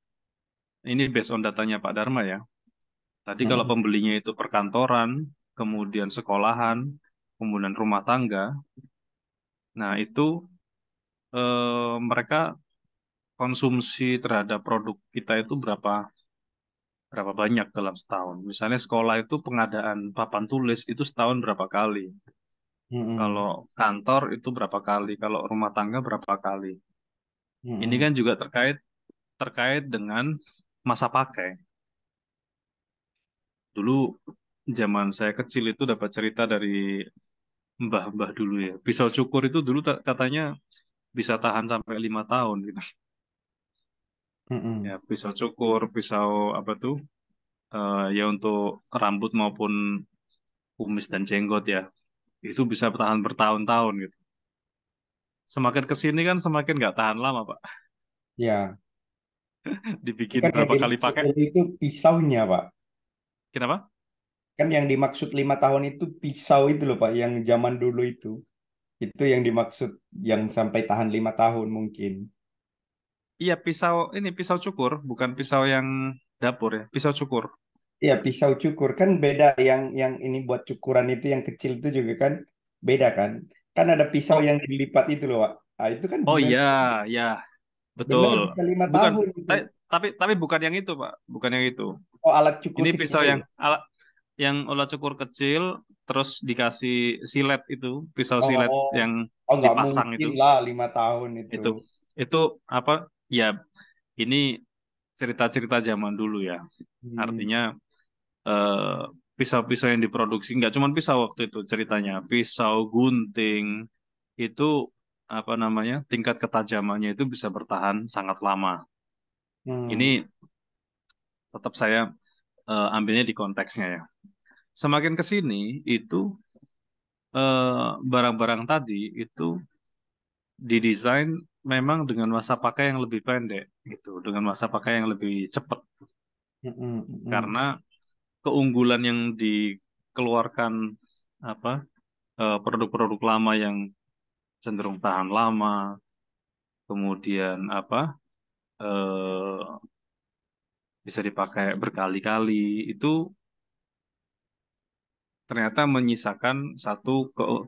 ini based on datanya Pak Dharma ya. Tadi kalau Mm-mm. pembelinya itu perkantoran, kemudian sekolahan, kemudian rumah tangga, nah itu mereka konsumsi terhadap produk kita itu berapa berapa banyak dalam setahun. Misalnya sekolah itu pengadaan papan tulis itu setahun berapa kali. Mm-mm. Kalau kantor itu berapa kali, kalau rumah tangga berapa kali. Ini Mm-mm. kan juga terkait terkait dengan masa pakai. Dulu zaman saya kecil itu dapat cerita dari mbah-mbah dulu ya. Pisau cukur itu dulu katanya bisa tahan sampai 5 tahun gitu. Ya, Mm-mm. pisau cukur, pisau apa tuh? Ya untuk rambut maupun kumis dan jenggot ya. Itu bisa bertahan bertahun-tahun gitu. Semakin ke sini kan semakin nggak tahan lama, Pak. Ya, itu Dibikin kan yang berapa kali dimaksud pakai. dulu itu pisaunya, Pak. Kenapa? Kan yang dimaksud 5 tahun itu pisau itu loh, Pak, yang zaman dulu itu. Itu yang dimaksud yang sampai tahan 5 tahun mungkin. Iya, pisau ini pisau cukur, bukan pisau yang dapur ya, pisau cukur. Iya, pisau cukur kan beda yang ini buat cukuran itu yang kecil itu juga kan beda kan? Kan ada pisau Oh, yang dilipat itu loh, Pak. Ah, itu kan oh iya, memang ya, bener betul. bisa lima Bukan, tahun itu. tapi bukan yang itu, Pak. Bukan yang itu. Oh, alat cukur Ini pisau kecil. yang alat yang olah cukur kecil, terus dikasih silet itu, pisau silet Oh, yang oh nggak dipasang mungkin itu. lah 5 tahun itu. Itu, itu apa? Ya, ini cerita-cerita zaman dulu ya. Hmm. Artinya eh, pisau-pisau yang diproduksi nggak cuma pisau waktu itu ceritanya, pisau gunting itu apa namanya tingkat ketajamannya itu bisa bertahan sangat lama. Hmm. Ini tetap saya ambilnya di konteksnya ya. Semakin ke sini itu barang-barang tadi itu didesain memang dengan masa pakai yang lebih pendek gitu, dengan masa pakai yang lebih cepat Hmm. Hmm. Hmm. karena keunggulan yang dikeluarkan apa produk-produk lama yang cenderung tahan lama, kemudian apa eh, bisa dipakai berkali-kali itu ternyata menyisakan satu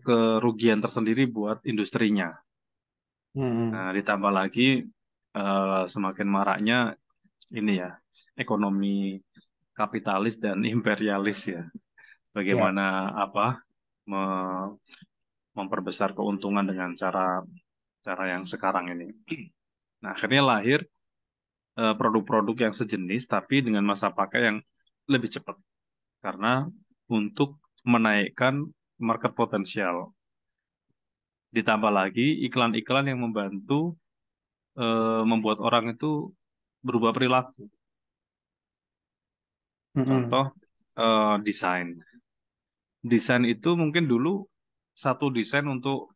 kerugian tersendiri buat industrinya. Hmm. Nah, ditambah lagi semakin maraknya ini ya ekonomi kapitalis dan imperialis ya. Ya. Bagaimana apa me- memperbesar keuntungan dengan cara cara yang sekarang ini. Nah, akhirnya lahir produk-produk yang sejenis tapi dengan masa pakai yang lebih cepat karena untuk menaikkan market potensial. Ditambah lagi iklan-iklan yang membantu membuat orang itu berubah perilaku. Hmm. Contoh desain. Desain itu mungkin dulu satu desain untuk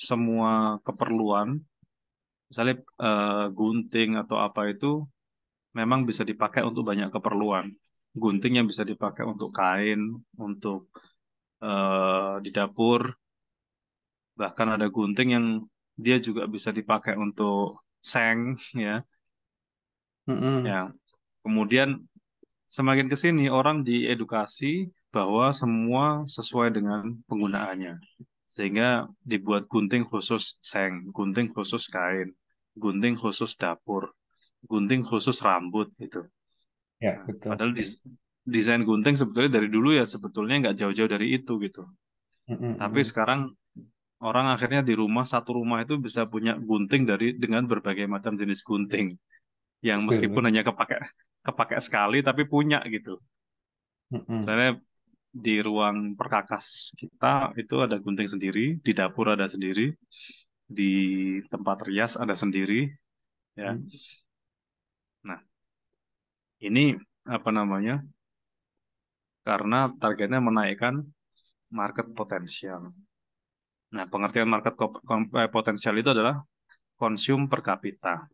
semua keperluan, misalnya gunting atau apa itu memang bisa dipakai untuk banyak keperluan. Gunting yang bisa dipakai untuk kain, untuk di dapur, bahkan ada gunting yang dia juga bisa dipakai untuk seng, ya. Ya, Hmm. kemudian semakin ke sini orang diedukasi bahwa semua sesuai dengan penggunaannya. Sehingga dibuat gunting khusus seng, gunting khusus kain, gunting khusus dapur, gunting khusus rambut gitu. Ya, Nah, betul. padahal desain gunting sebetulnya dari dulu ya sebetulnya nggak jauh-jauh dari itu gitu. Tapi Hmm. sekarang orang akhirnya di rumah satu rumah itu bisa punya gunting dengan berbagai macam jenis gunting yang Betul. meskipun hanya kepakai kepakai sekali tapi punya gitu. Hmm. Misalnya di ruang perkakas kita itu ada gunting sendiri, di dapur ada sendiri, di tempat rias ada sendiri, ya. Hmm. Nah, ini apa namanya? Karena targetnya menaikkan market potensial. Nah, pengertian market potensial itu adalah konsum per kapita.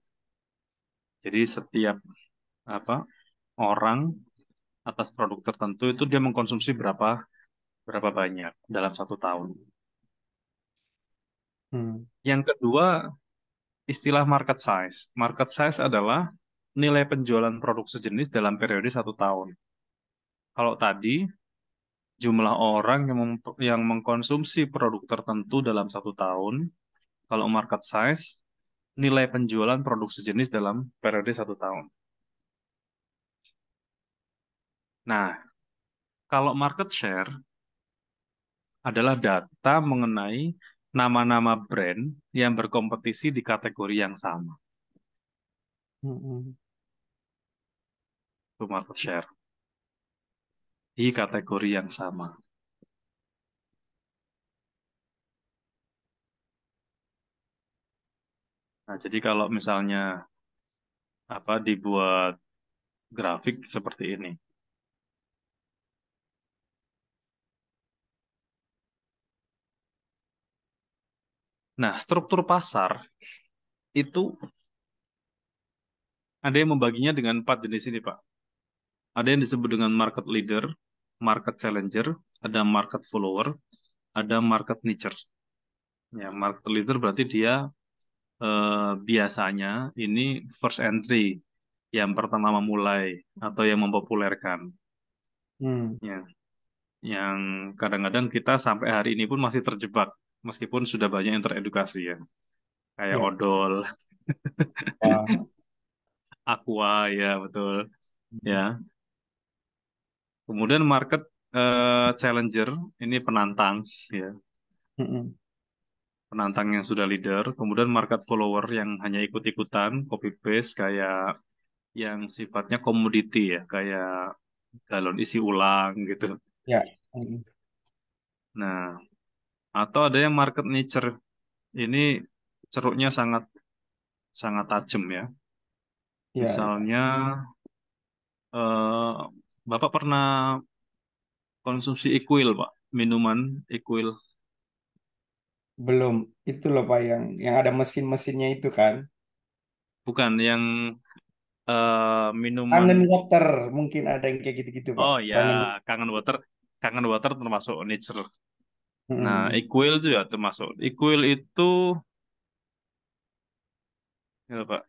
Jadi setiap apa orang atas produk tertentu itu dia mengkonsumsi berapa berapa banyak dalam 1 tahun. Hmm. Yang kedua, istilah market size. Market size adalah nilai penjualan produk sejenis dalam periode 1 tahun. Kalau tadi jumlah orang yang mengkonsumsi produk tertentu dalam 1 tahun, kalau market size nilai penjualan produk sejenis dalam periode 1 tahun. Nah, kalau market share adalah data mengenai nama-nama brand yang berkompetisi di kategori yang sama. Hmm. Itu market share di kategori yang sama. Nah, jadi kalau misalnya dibuat grafik seperti ini. Nah, struktur pasar itu ada yang membaginya dengan 4 jenis ini, Pak. Ada yang disebut dengan market leader, market challenger, ada market follower, ada market nichers. Ya, market leader berarti dia biasanya ini first entry, yang pertama memulai atau yang mempopulerkan. Hmm. Ya, yang kadang-kadang kita sampai hari ini pun masih terjebak, meskipun sudah banyak yang teredukasi ya, kayak Ya. odol, Wah. aqua, ya betul. Ya, kemudian market challenger ini penantang, ya, Hmm. penantang yang sudah leader. Kemudian market follower yang hanya ikut-ikutan, copy paste, kayak yang sifatnya komoditi ya, kayak galon isi ulang gitu. Ya. Hmm. Nah, atau ada yang market niche. Ini ceruknya sangat sangat tajam ya. Ya, ya. Misalnya, eh, Bapak pernah konsumsi Equil, Pak? Minuman Equil. Belum. Itu loh Pak yang ada mesin-mesinnya itu kan. Bukan, yang minuman. Kangen water mungkin ada yang kayak gitu-gitu Pak. Oh ya, Kangen. kangen water. Kangen water termasuk nature. Nah, Hmm. Equil itu ya termasuk. Equil itu, ya Pak,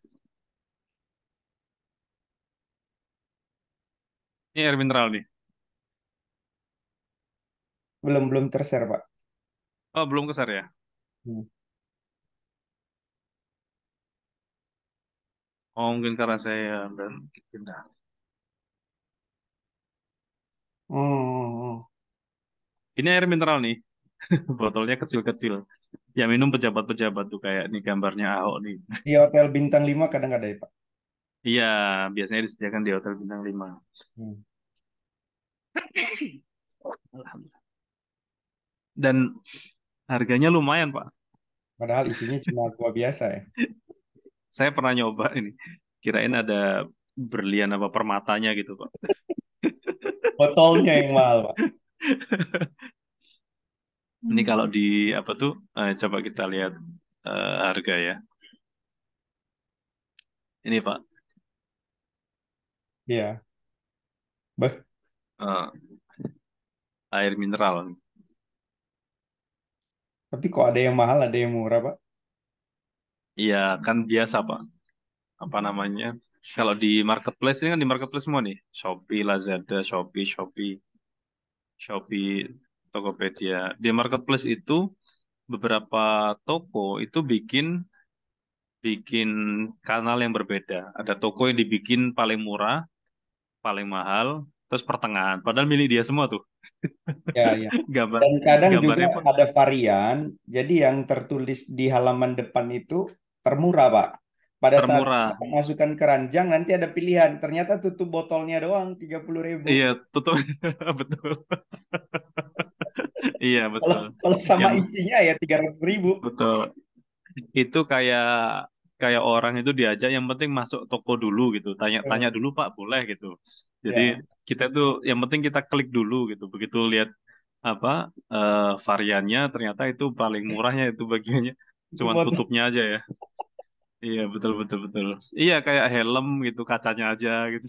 ini air mineral nih. Belum belum terser Pak. Oh, belum kesar ya? Hmm. Oh, mungkin karena saya dan pindah. Hmm. Hmm. Ini air mineral nih. Botolnya kecil-kecil. Ya minum pejabat-pejabat tuh, kayak nih gambarnya Ahok nih. Di hotel bintang 5 kadang ada ya Pak. Iya, biasanya disediakan di Hotel Bintang 5. Hmm. Alhamdulillah. Dan harganya lumayan, Pak. Padahal isinya cuma gua biasa ya. Saya pernah nyoba ini. Kirain ada berlian apa permatanya gitu, Pak. Botolnya yang mahal Pak. Ini Hmm. kalau di apa tuh? Coba kita lihat harga ya. Ini, Pak. Iya. Bah, eh, Air mineral. tapi kok ada yang mahal, ada yang murah Pak? Iya, kan biasa, Pak. Apa namanya? Kalau di marketplace ini kan di marketplace semua nih. Shopee, Lazada, Shopee, Tokopedia. Di marketplace itu beberapa toko itu bikin bikin kanal yang berbeda. Ada toko yang dibikin paling murah, paling mahal, terus pertengahan. Padahal milik dia semua tuh. Ya, ya. Gambar Dan kadang juga gambarnya pun ada varian, jadi yang tertulis di halaman depan itu termurah, Pak. Pada saat kita termurah. masukkan keranjang, nanti ada pilihan. Ternyata tutup botolnya doang, 30.000. Iya, tutup. Betul. Iya, Kalau betul. kalau sama Yang isinya ya 300.000. betul. Itu kayak kayak orang itu diajak, yang penting masuk toko dulu gitu. Tanya-tanya Eh, dulu, Pak, boleh gitu. Jadi Ya, kita tuh yang penting kita klik dulu gitu. Begitu lihat apa variannya ternyata itu paling murahnya itu bagiannya Itu cuman motor. tutupnya aja ya. Iya betul betul betul. Iya kayak helm gitu kacanya aja gitu.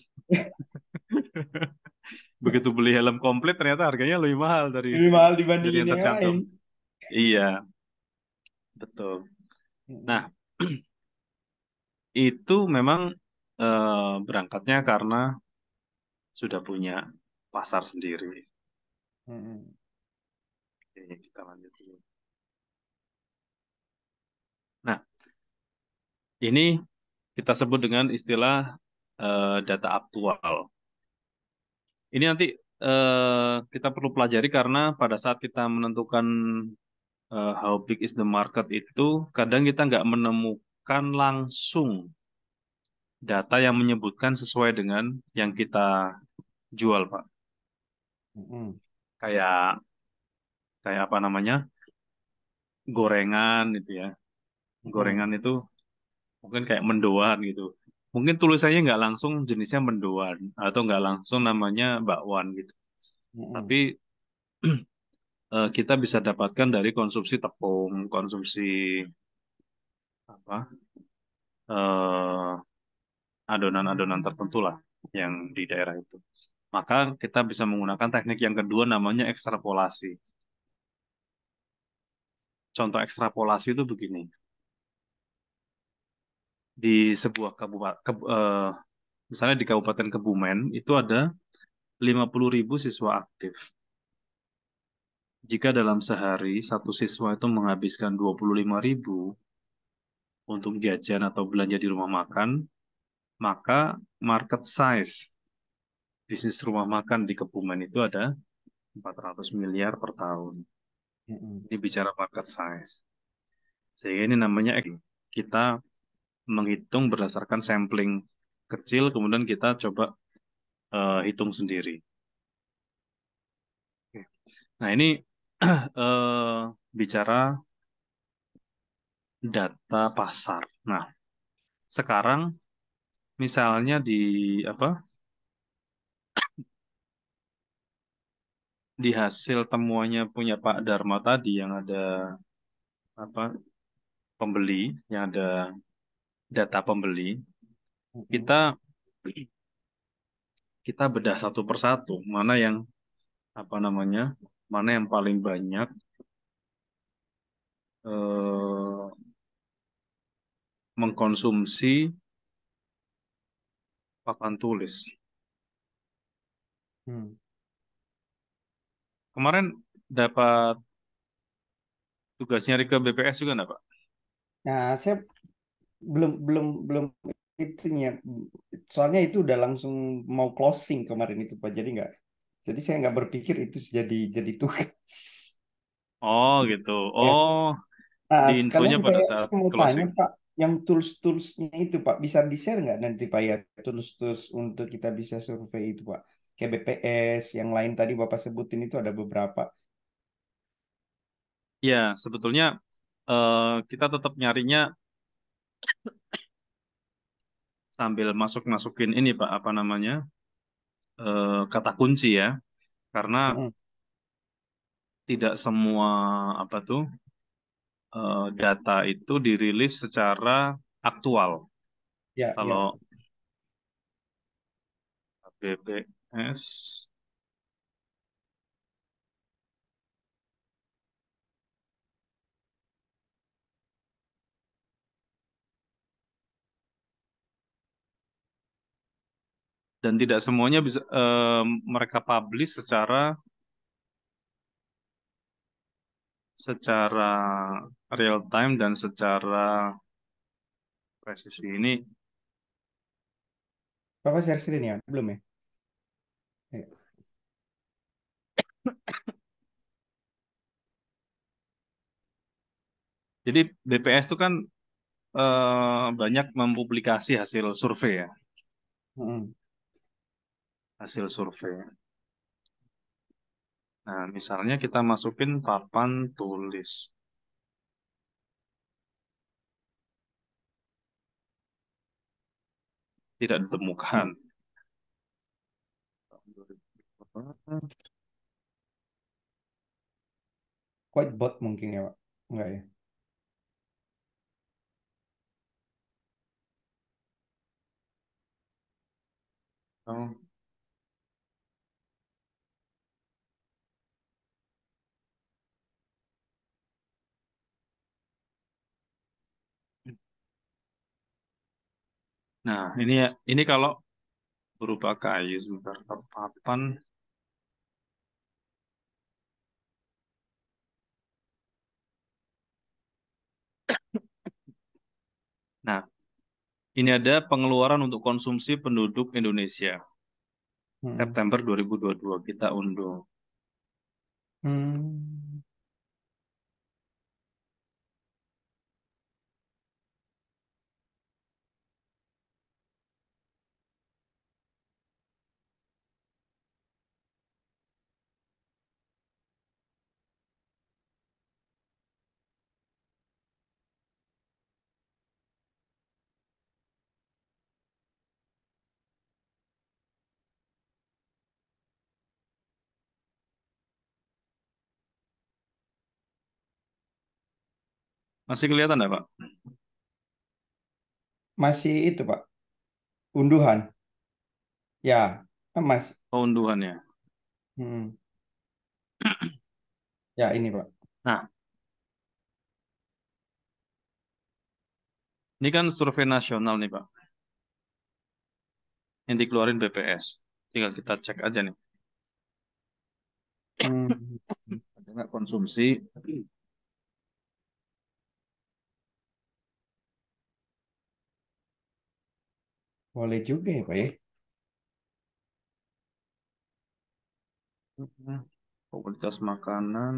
Begitu beli helm komplit ternyata harganya lebih mahal Lebih mahal dari dibandingin yang yang tercantum. lain. Iya betul. Mm-mm. Nah itu memang berangkatnya karena sudah punya pasar sendiri. Mm-mm. Oke, kita lanjut dulu. Nah ini kita sebut dengan istilah data aktual. Ini nanti kita perlu pelajari karena pada saat kita menentukan how big is the market itu, kadang kita nggak menemukan langsung data yang menyebutkan sesuai dengan yang kita jual, Pak. Mm-mm. Kayak kayak apa namanya? Gorengan gitu ya. Mm-mm. Gorengan itu mungkin kayak mendoan gitu. Mungkin tulisannya nggak langsung jenisnya mendoan atau nggak langsung namanya bakwan gitu. Tapi Mm-mm. kita bisa dapatkan dari konsumsi tepung, konsumsi apa eh, adonan-adonan tertentu lah yang di daerah itu. Maka kita bisa menggunakan teknik yang kedua namanya ekstrapolasi. Contoh ekstrapolasi itu begini. Di sebuah kabupaten, misalnya di Kabupaten Kebumen, itu ada 50.000 siswa aktif. Jika dalam sehari satu siswa itu menghabiskan 25.000 untuk jajan atau belanja di rumah makan, maka market size bisnis rumah makan di Kebumen itu ada 400 miliar per tahun. Mm-mm. Ini bicara market size. Sehingga ini namanya kita menghitung berdasarkan sampling kecil, kemudian kita coba hitung sendiri. Oke. Nah ini bicara data pasar. Nah sekarang misalnya di apa di hasil temuannya punya Pak Dharma tadi yang ada apa pembeli, yang ada data pembeli, Mm-mm. kita kita bedah satu persatu mana yang apa namanya mana yang paling banyak eh, mengkonsumsi papan tulis. Mm. Kemarin dapat tugas nyari ke BPS juga nggak Pak? Nah, saya belum belum belum itunya. Soalnya itu udah langsung mau closing kemarin itu Pak. Jadi saya nggak berpikir itu jadi tugas. Oh gitu. Ya. Oh Nah, di sekalian infonya pada saya saat mau tanya closing. Pak, yang tools-toolsnya itu Pak, bisa di-share nggak nanti Pak ya, tools-tools untuk kita bisa survei itu Pak. Kayak BPS, yang lain tadi Bapak sebutin itu ada beberapa. Ya sebetulnya kita tetap nyarinya sambil masuk-masukin ini Pak apa namanya kata kunci ya. Karena Mm-mm. tidak semua apa tuh data itu dirilis secara aktual. Ya, ya. Kalau BPS dan tidak semuanya bisa mereka publish secara secara real time dan secara presisi ini. Bapak share screen ya? Belum ya? Ya. Jadi BPS itu kan banyak mempublikasi hasil survei ya, Mm-mm. hasil survei. Nah, misalnya kita masukin papan tulis, tidak ditemukan. Whiteboard mungkin ya, Pak. Enggak ya? Oh. Nah, ini kalau berupa kayu sebentar papan. Nah, ini ada pengeluaran untuk konsumsi penduduk Indonesia Mm-mm. September 2022 kita unduh. Hmm. Masih kelihatan nggak, Pak? Masih itu, Pak. Unduhan. Ya, Mas. Oh, unduhannya. Mm. Ya, ini, Pak. Nah, ini kan survei nasional nih, Pak, yang dikeluarin BPS. Tinggal kita cek aja nih. Hmm. Ada nggak konsumsi? Boleh juga ya, Pak ya. Komoditas makanan,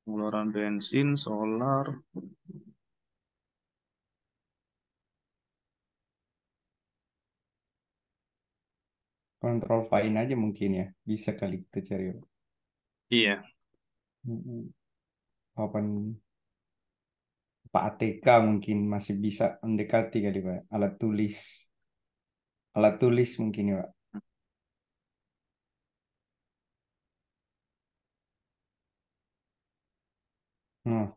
pengeluaran bensin, solar. Kontrol fine aja mungkin ya. Bisa kali kita cari, Pak. Iya. Mm-mm. Papan Pak ATK mungkin masih bisa mendekati kali, Pak. Alat tulis. Alat tulis mungkin ya, Pak. Hmm.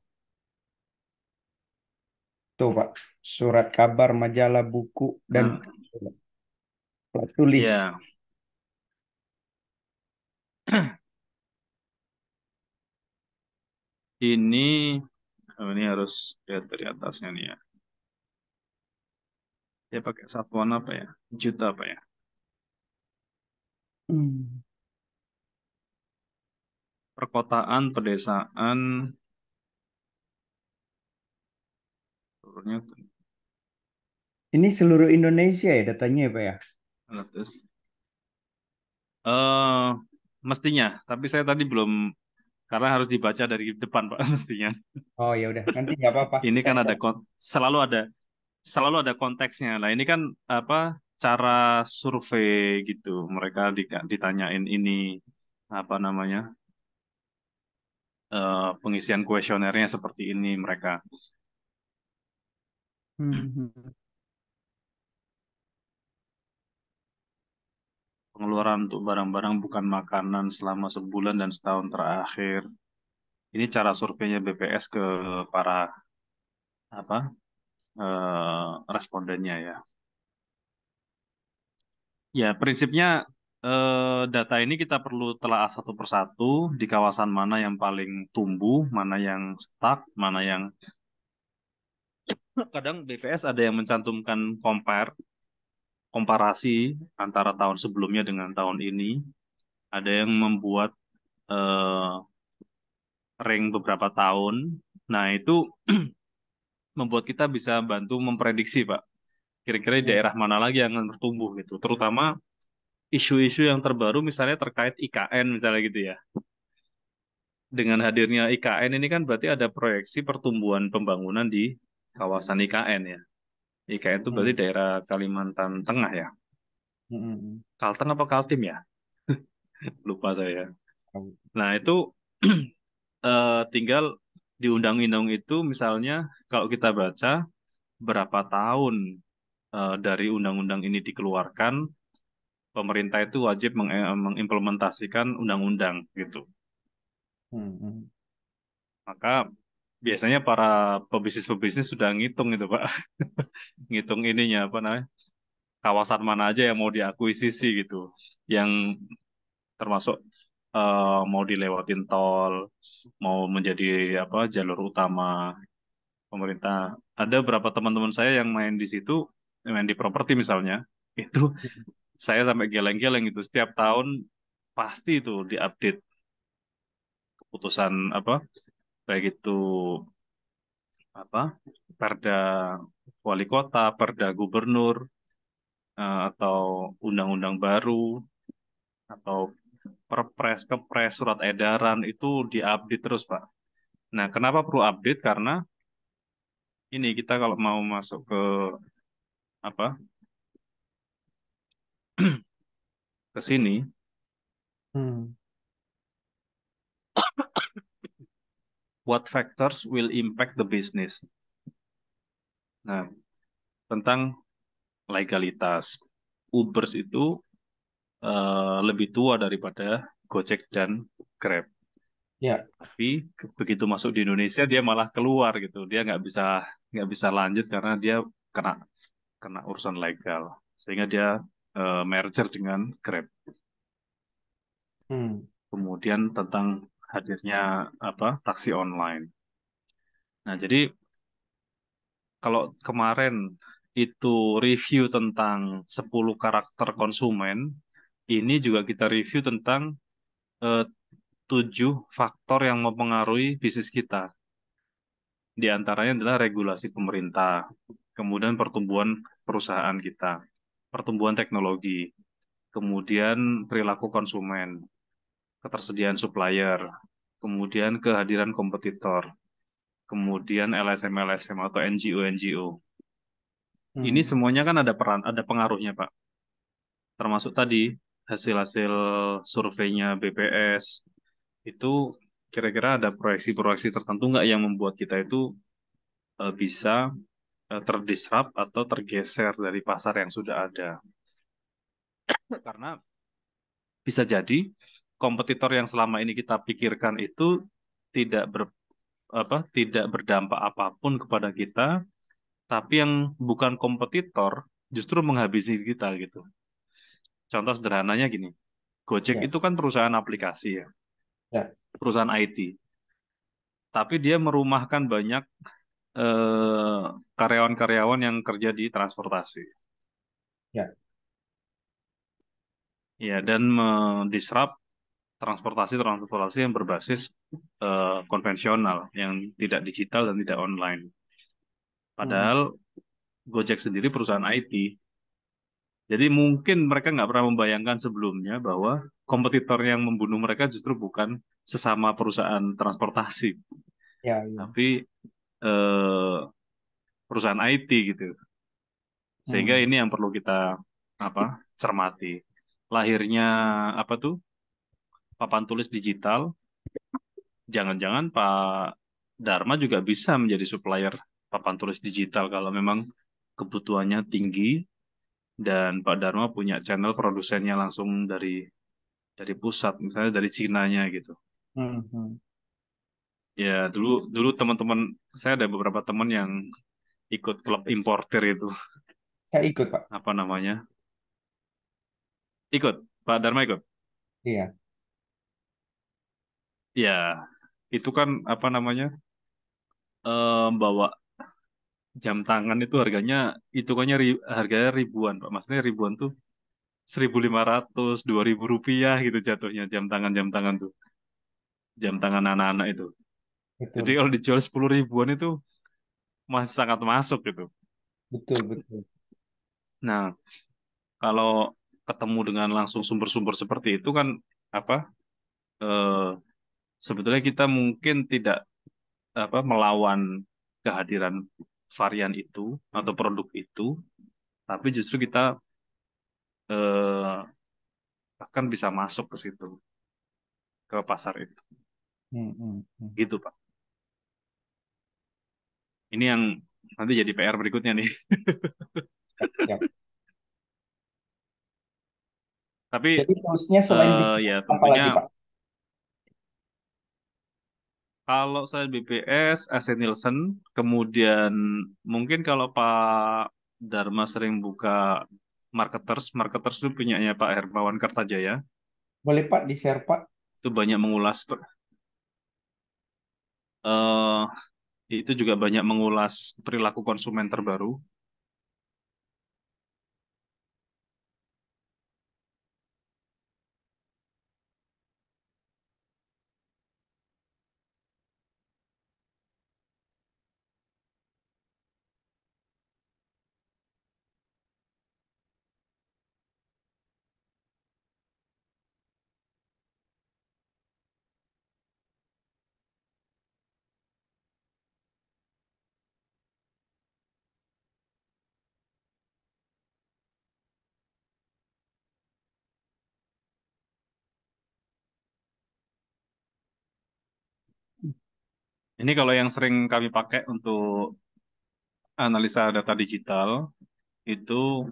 Tuh, Pak. Surat kabar, majalah, buku, dan Nah, alat tulis. ya, ini ini harus lihat dari atasnya nih ya. Dia pakai satuan apa ya? Juta apa ya? Hmm. Perkotaan, pedesaan, turunnya Ini seluruh Indonesia ya datanya ya, Pak ya? terus. Eh, mestinya, tapi saya tadi belum karena harus dibaca dari depan, Pak, mestinya. Oh ya udah, nanti nggak apa-apa. Ini kan Saya ada cari. selalu ada konteksnya. Nah, ini kan apa cara survei gitu. Mereka ditanyain ini apa namanya? Pengisian kuesionernya seperti ini mereka. Hmm, hmm. Pengeluaran untuk barang-barang bukan makanan selama sebulan dan setahun terakhir. Ini cara surveinya BPS ke para apa respondennya ya. Ya, prinsipnya data ini kita perlu telaah satu persatu di kawasan mana yang paling tumbuh, mana yang stuck, mana yang kadang BPS ada yang mencantumkan komparasi antara tahun sebelumnya dengan tahun ini, ada yang membuat eh, rank beberapa tahun. Nah, itu membuat kita bisa bantu memprediksi, Pak. Kira-kira di Hmm, daerah mana lagi yang akan bertumbuh gitu. Terutama isu-isu yang terbaru misalnya terkait IKN misalnya gitu ya. Dengan hadirnya IKN ini kan berarti ada proyeksi pertumbuhan pembangunan di kawasan IKN ya. IKN itu berarti hmm, daerah Kalimantan Tengah ya. hmm, hmm. Kalteng apa Kaltim ya? Lupa saya. Tahu. Nah, itu tinggal di undang-undang itu misalnya kalau kita baca berapa tahun. dari undang-undang ini dikeluarkan, pemerintah itu wajib mengimplementasikan undang-undang gitu. Hmm, hmm. Maka biasanya para pebisnis-pebisnis sudah ngitung itu Pak, ngitung ininya apa namanya, kawasan mana aja yang mau diakuisisi gitu, yang termasuk mau dilewatin tol, mau menjadi apa jalur utama pemerintah. Ada beberapa teman-teman saya yang main di situ, main di properti misalnya, itu saya sampai geleng-geleng itu setiap tahun pasti itu diupdate keputusan apa, baik itu apa perda wali kota, perda gubernur, atau undang-undang baru, atau perpres, kepres, surat edaran itu diupdate terus, Pak. Nah, kenapa perlu update? Karena ini kita kalau mau masuk ke apa ke sini, Hmm. what factors will impact the business? Nah, tentang legalitas. Ubers itu lebih tua daripada Gojek dan Grab. Ya. Tapi begitu masuk di Indonesia dia malah keluar gitu. Dia nggak bisa lanjut karena dia kena kena urusan legal. Sehingga dia merger dengan Grab. Hmm. Kemudian tentang hadirnya apa taksi online. Nah, jadi kalau kemarin itu review tentang 10 karakter konsumen, ini juga kita review tentang eh, 7 faktor yang mempengaruhi bisnis kita. Di antaranya adalah regulasi pemerintah, kemudian pertumbuhan perusahaan kita, pertumbuhan teknologi, kemudian perilaku konsumen, ketersediaan supplier, kemudian kehadiran kompetitor, kemudian LSM-LSM atau NGO-NGO. Ini Hmm. semuanya kan ada peran, ada pengaruhnya, Pak. Termasuk tadi hasil-hasil surveinya BPS, itu kira-kira ada proyeksi-proyeksi tertentu nggak yang membuat kita itu bisa terdisrupt atau tergeser dari pasar yang sudah ada. Karena bisa jadi kompetitor yang selama ini kita pikirkan itu tidak tidak berdampak apapun kepada kita, tapi yang bukan kompetitor justru menghabisi kita gitu. Contoh sederhananya gini, Gojek Ya. itu kan perusahaan aplikasi ya, Ya. perusahaan IT, tapi dia merumahkan banyak eh, karyawan-karyawan yang kerja di transportasi. Ya. Ya, dan mendisrupt transportasi-transportasi yang berbasis konvensional, yang tidak digital dan tidak online. Hmm. Padahal Gojek sendiri perusahaan IT. Jadi mungkin mereka nggak pernah membayangkan sebelumnya bahwa kompetitor yang membunuh mereka justru bukan sesama perusahaan transportasi, Ya. Ya. tapi eh, perusahaan IT gitu. Sehingga Hmm. ini yang perlu kita apa cermati. Lahirnya apa tuh papan tulis digital, jangan-jangan Pak Dharma juga bisa menjadi supplier papan tulis digital kalau memang kebutuhannya tinggi dan Pak Dharma punya channel produsennya langsung dari pusat, misalnya dari Cinanya gitu. Hmm. Hmm. Ya dulu dulu teman-teman saya ada beberapa teman yang ikut klub importer itu, Saya ikut, Pak. apa namanya? Ikut, Pak Dharma ikut. Iya. Ya itu kan apa namanya? Bawa jam tangan itu harganya hitungannya harganya ribuan, Pak. Maksudnya ribuan tuh 1.500, 2.000 rupiah gitu jatuhnya jam tangan tuh, jam tangan anak-anak itu. Jadi Betul. kalau dijual 10 ribuan itu masih sangat masuk gitu. Betul. Betul. Nah, kalau ketemu dengan langsung sumber-sumber seperti itu kan apa? eh, Sebetulnya kita mungkin tidak apa melawan kehadiran varian itu atau produk itu, tapi justru kita eh, akan bisa masuk ke situ, ke pasar itu. Hmm. Hmm. Hmm. Gitu, Pak. Ini yang nanti jadi PR berikutnya nih. Siap, siap. Tapi Jadi toolsnya selain ya BPS apa tentunya lagi Pak? kalau saya BPS, SC Nielsen, kemudian mungkin kalau Pak Dharma sering buka marketers itu punyanya Pak Hermawan Kartajaya, Boleh Pak di-share Pak? itu banyak mengulas, eh itu juga banyak mengulas perilaku konsumen terbaru. Ini kalau yang sering kami pakai untuk analisa data digital, itu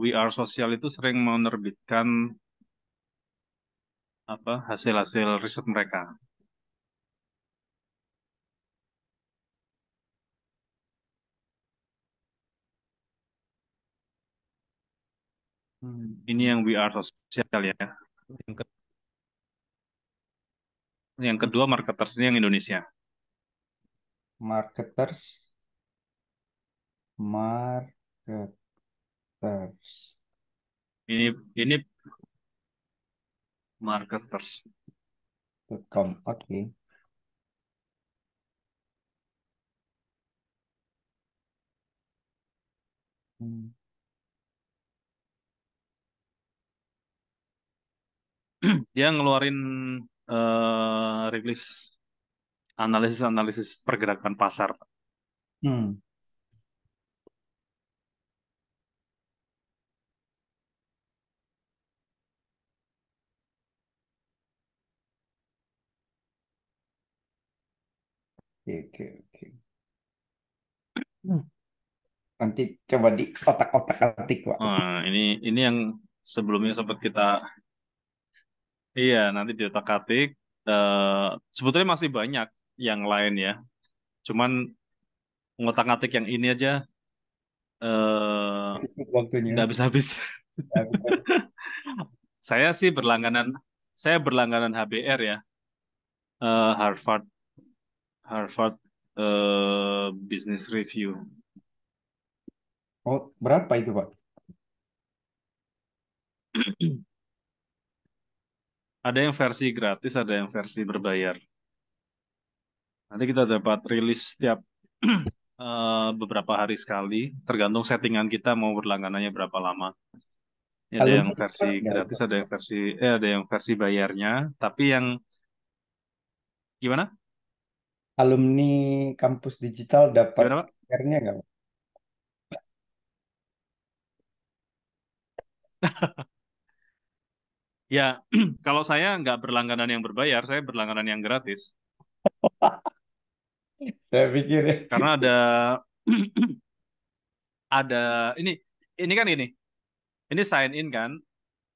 We Are Social itu sering menerbitkan apa hasil-hasil riset mereka. Ini yang We Are Social ya. Yang, ke- yang kedua marketers ini yang Indonesia. Marketers, marketers. Ini marketers. .com. Oke. Hmm. Dia ngeluarin rilis analisis-analisis pergerakan pasar. Hmm. Oke, oke, oke. Hmm. Nanti coba di otak-otak atik Pak. Ini yang sebelumnya sempat kita iya nanti di otak-atik. Sebetulnya masih banyak yang lain ya. Cuman ngotak-ngatik yang ini aja eh Cukup waktunya. nggak bisa habis. Ya, bisa. Saya sih berlangganan HBR ya, Harvard Harvard Business Review. Oh, berapa itu Pak? Ada yang versi gratis, ada yang versi berbayar. Nanti kita dapat rilis setiap beberapa hari sekali, tergantung settingan kita mau berlangganannya berapa lama. Ini ada yang Alumni versi dapat nggak itu? gratis, ada yang versi bayarnya. Tapi yang gimana? Alumni kampus digital dapat Gimana Pak? PR-nya nggak Pak? Ya, kalau saya nggak berlangganan yang berbayar, saya berlangganan yang gratis. Saya pikir ya. Karena ada ini kan ini sign in kan.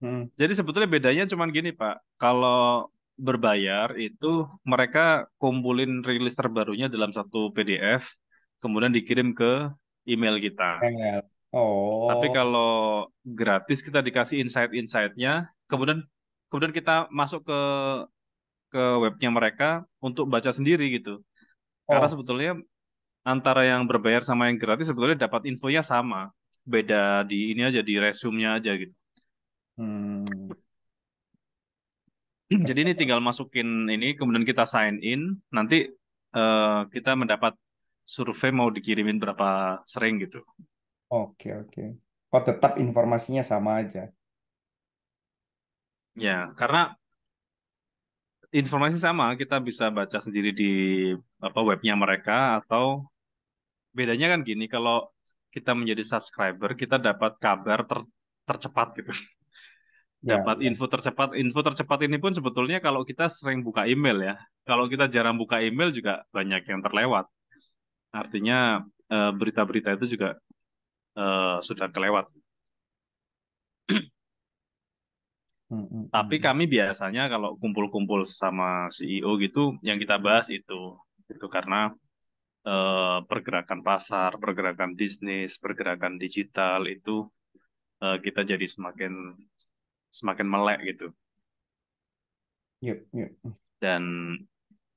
Hmm. Jadi sebetulnya bedanya cuman gini Pak. Kalau berbayar itu mereka kumpulin rilis terbarunya dalam satu PDF, kemudian dikirim ke email kita. Engel. Tapi Oh, kalau gratis kita dikasih insight-insightnya, kemudian kemudian kita masuk ke webnya mereka untuk baca sendiri gitu. Karena oh, sebetulnya antara yang berbayar sama yang gratis sebetulnya dapat infonya sama. Beda di ini aja, di resume-nya aja gitu. hmm. Jadi ini tinggal masukin ini, kemudian kita sign in, nanti kita mendapat survei mau dikirimin berapa sering gitu. Oke, oke. Oh, tetap informasinya sama aja. Ya, karena informasi sama, kita bisa baca sendiri di apa webnya mereka atau bedanya kan gini, kalau kita menjadi subscriber, kita dapat kabar tercepat gitu. Ya, Dapat ya. info tercepat ini pun sebetulnya kalau kita sering buka email ya. Kalau kita jarang buka email juga banyak yang terlewat. Artinya berita-berita itu juga sudah kelewat. Hmm, hmm, Tapi hmm. kami biasanya kalau kumpul-kumpul sama CEO gitu, yang kita bahas itu karena pergerakan pasar, pergerakan bisnis, pergerakan digital itu kita jadi semakin semakin melek gitu. Yep, yep. Dan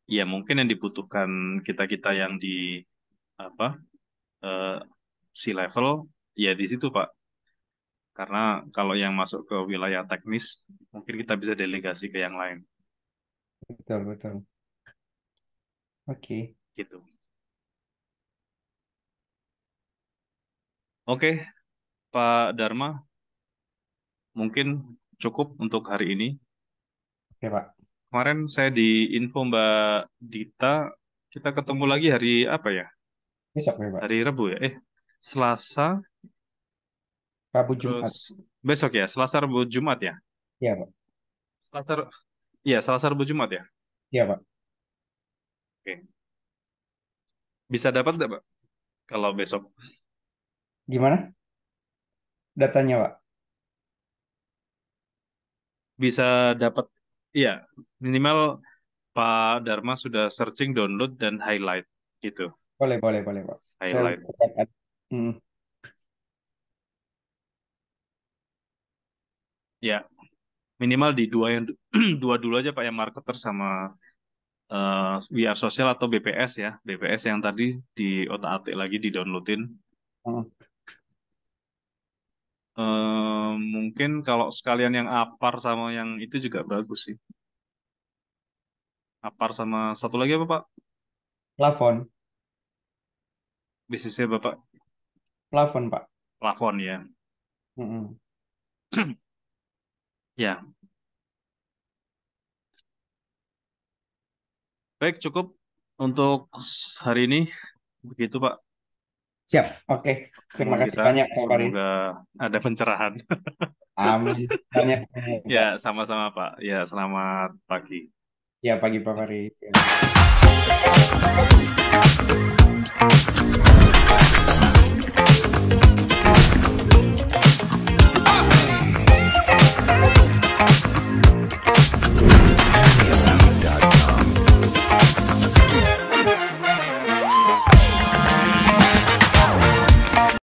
ya mungkin yang dibutuhkan kita-kita yang di apa eh, C-level ya di situ Pak. Karena kalau yang masuk ke wilayah teknis mungkin kita bisa delegasi ke yang lain Betul, betul. Oke. gitu. Oke, Pak Dharma, mungkin cukup untuk hari ini. Oke, Pak. Kemarin saya di info Mbak Dita, kita ketemu lagi hari apa ya? Besok ya, Pak. Hari Rabu ya? Selasa, Rabu terus Jumat. besok ya? Selasa, Rabu, Jumat ya? Iya, Pak. Selasa, iya Selasa, Rabu, Jumat ya? Iya, Pak. Oke. Bisa dapat nggak Pak? Kalau besok Gimana datanya, Pak? bisa dapat, iya minimal Pak Dharma sudah searching, download dan highlight gitu, Boleh, boleh, boleh, Pak. Saya highlight. catat. Hmm. Ya minimal di dua yang dua dulu aja Pak, yang marketer sama VR sosial atau BPS ya, BPS yang tadi di otak-atik lagi di downloadin. Hmm. Mungkin kalau sekalian yang Apar sama yang itu juga bagus sih. Apar sama satu lagi apa Pak? Plafon. Bisnisnya Bapak Plafon, Pak. plafon ya. Hmm. Ya, baik cukup untuk hari ini. Begitu Pak, Siap. Oke. Terima pertemuan kasih kita. banyak, Pak Farid. Semoga ada pencerahan. Amin. Banyak, Ya, Pak. sama-sama Pak. Ya, selamat pagi. Ya, pagi, Pak Farid.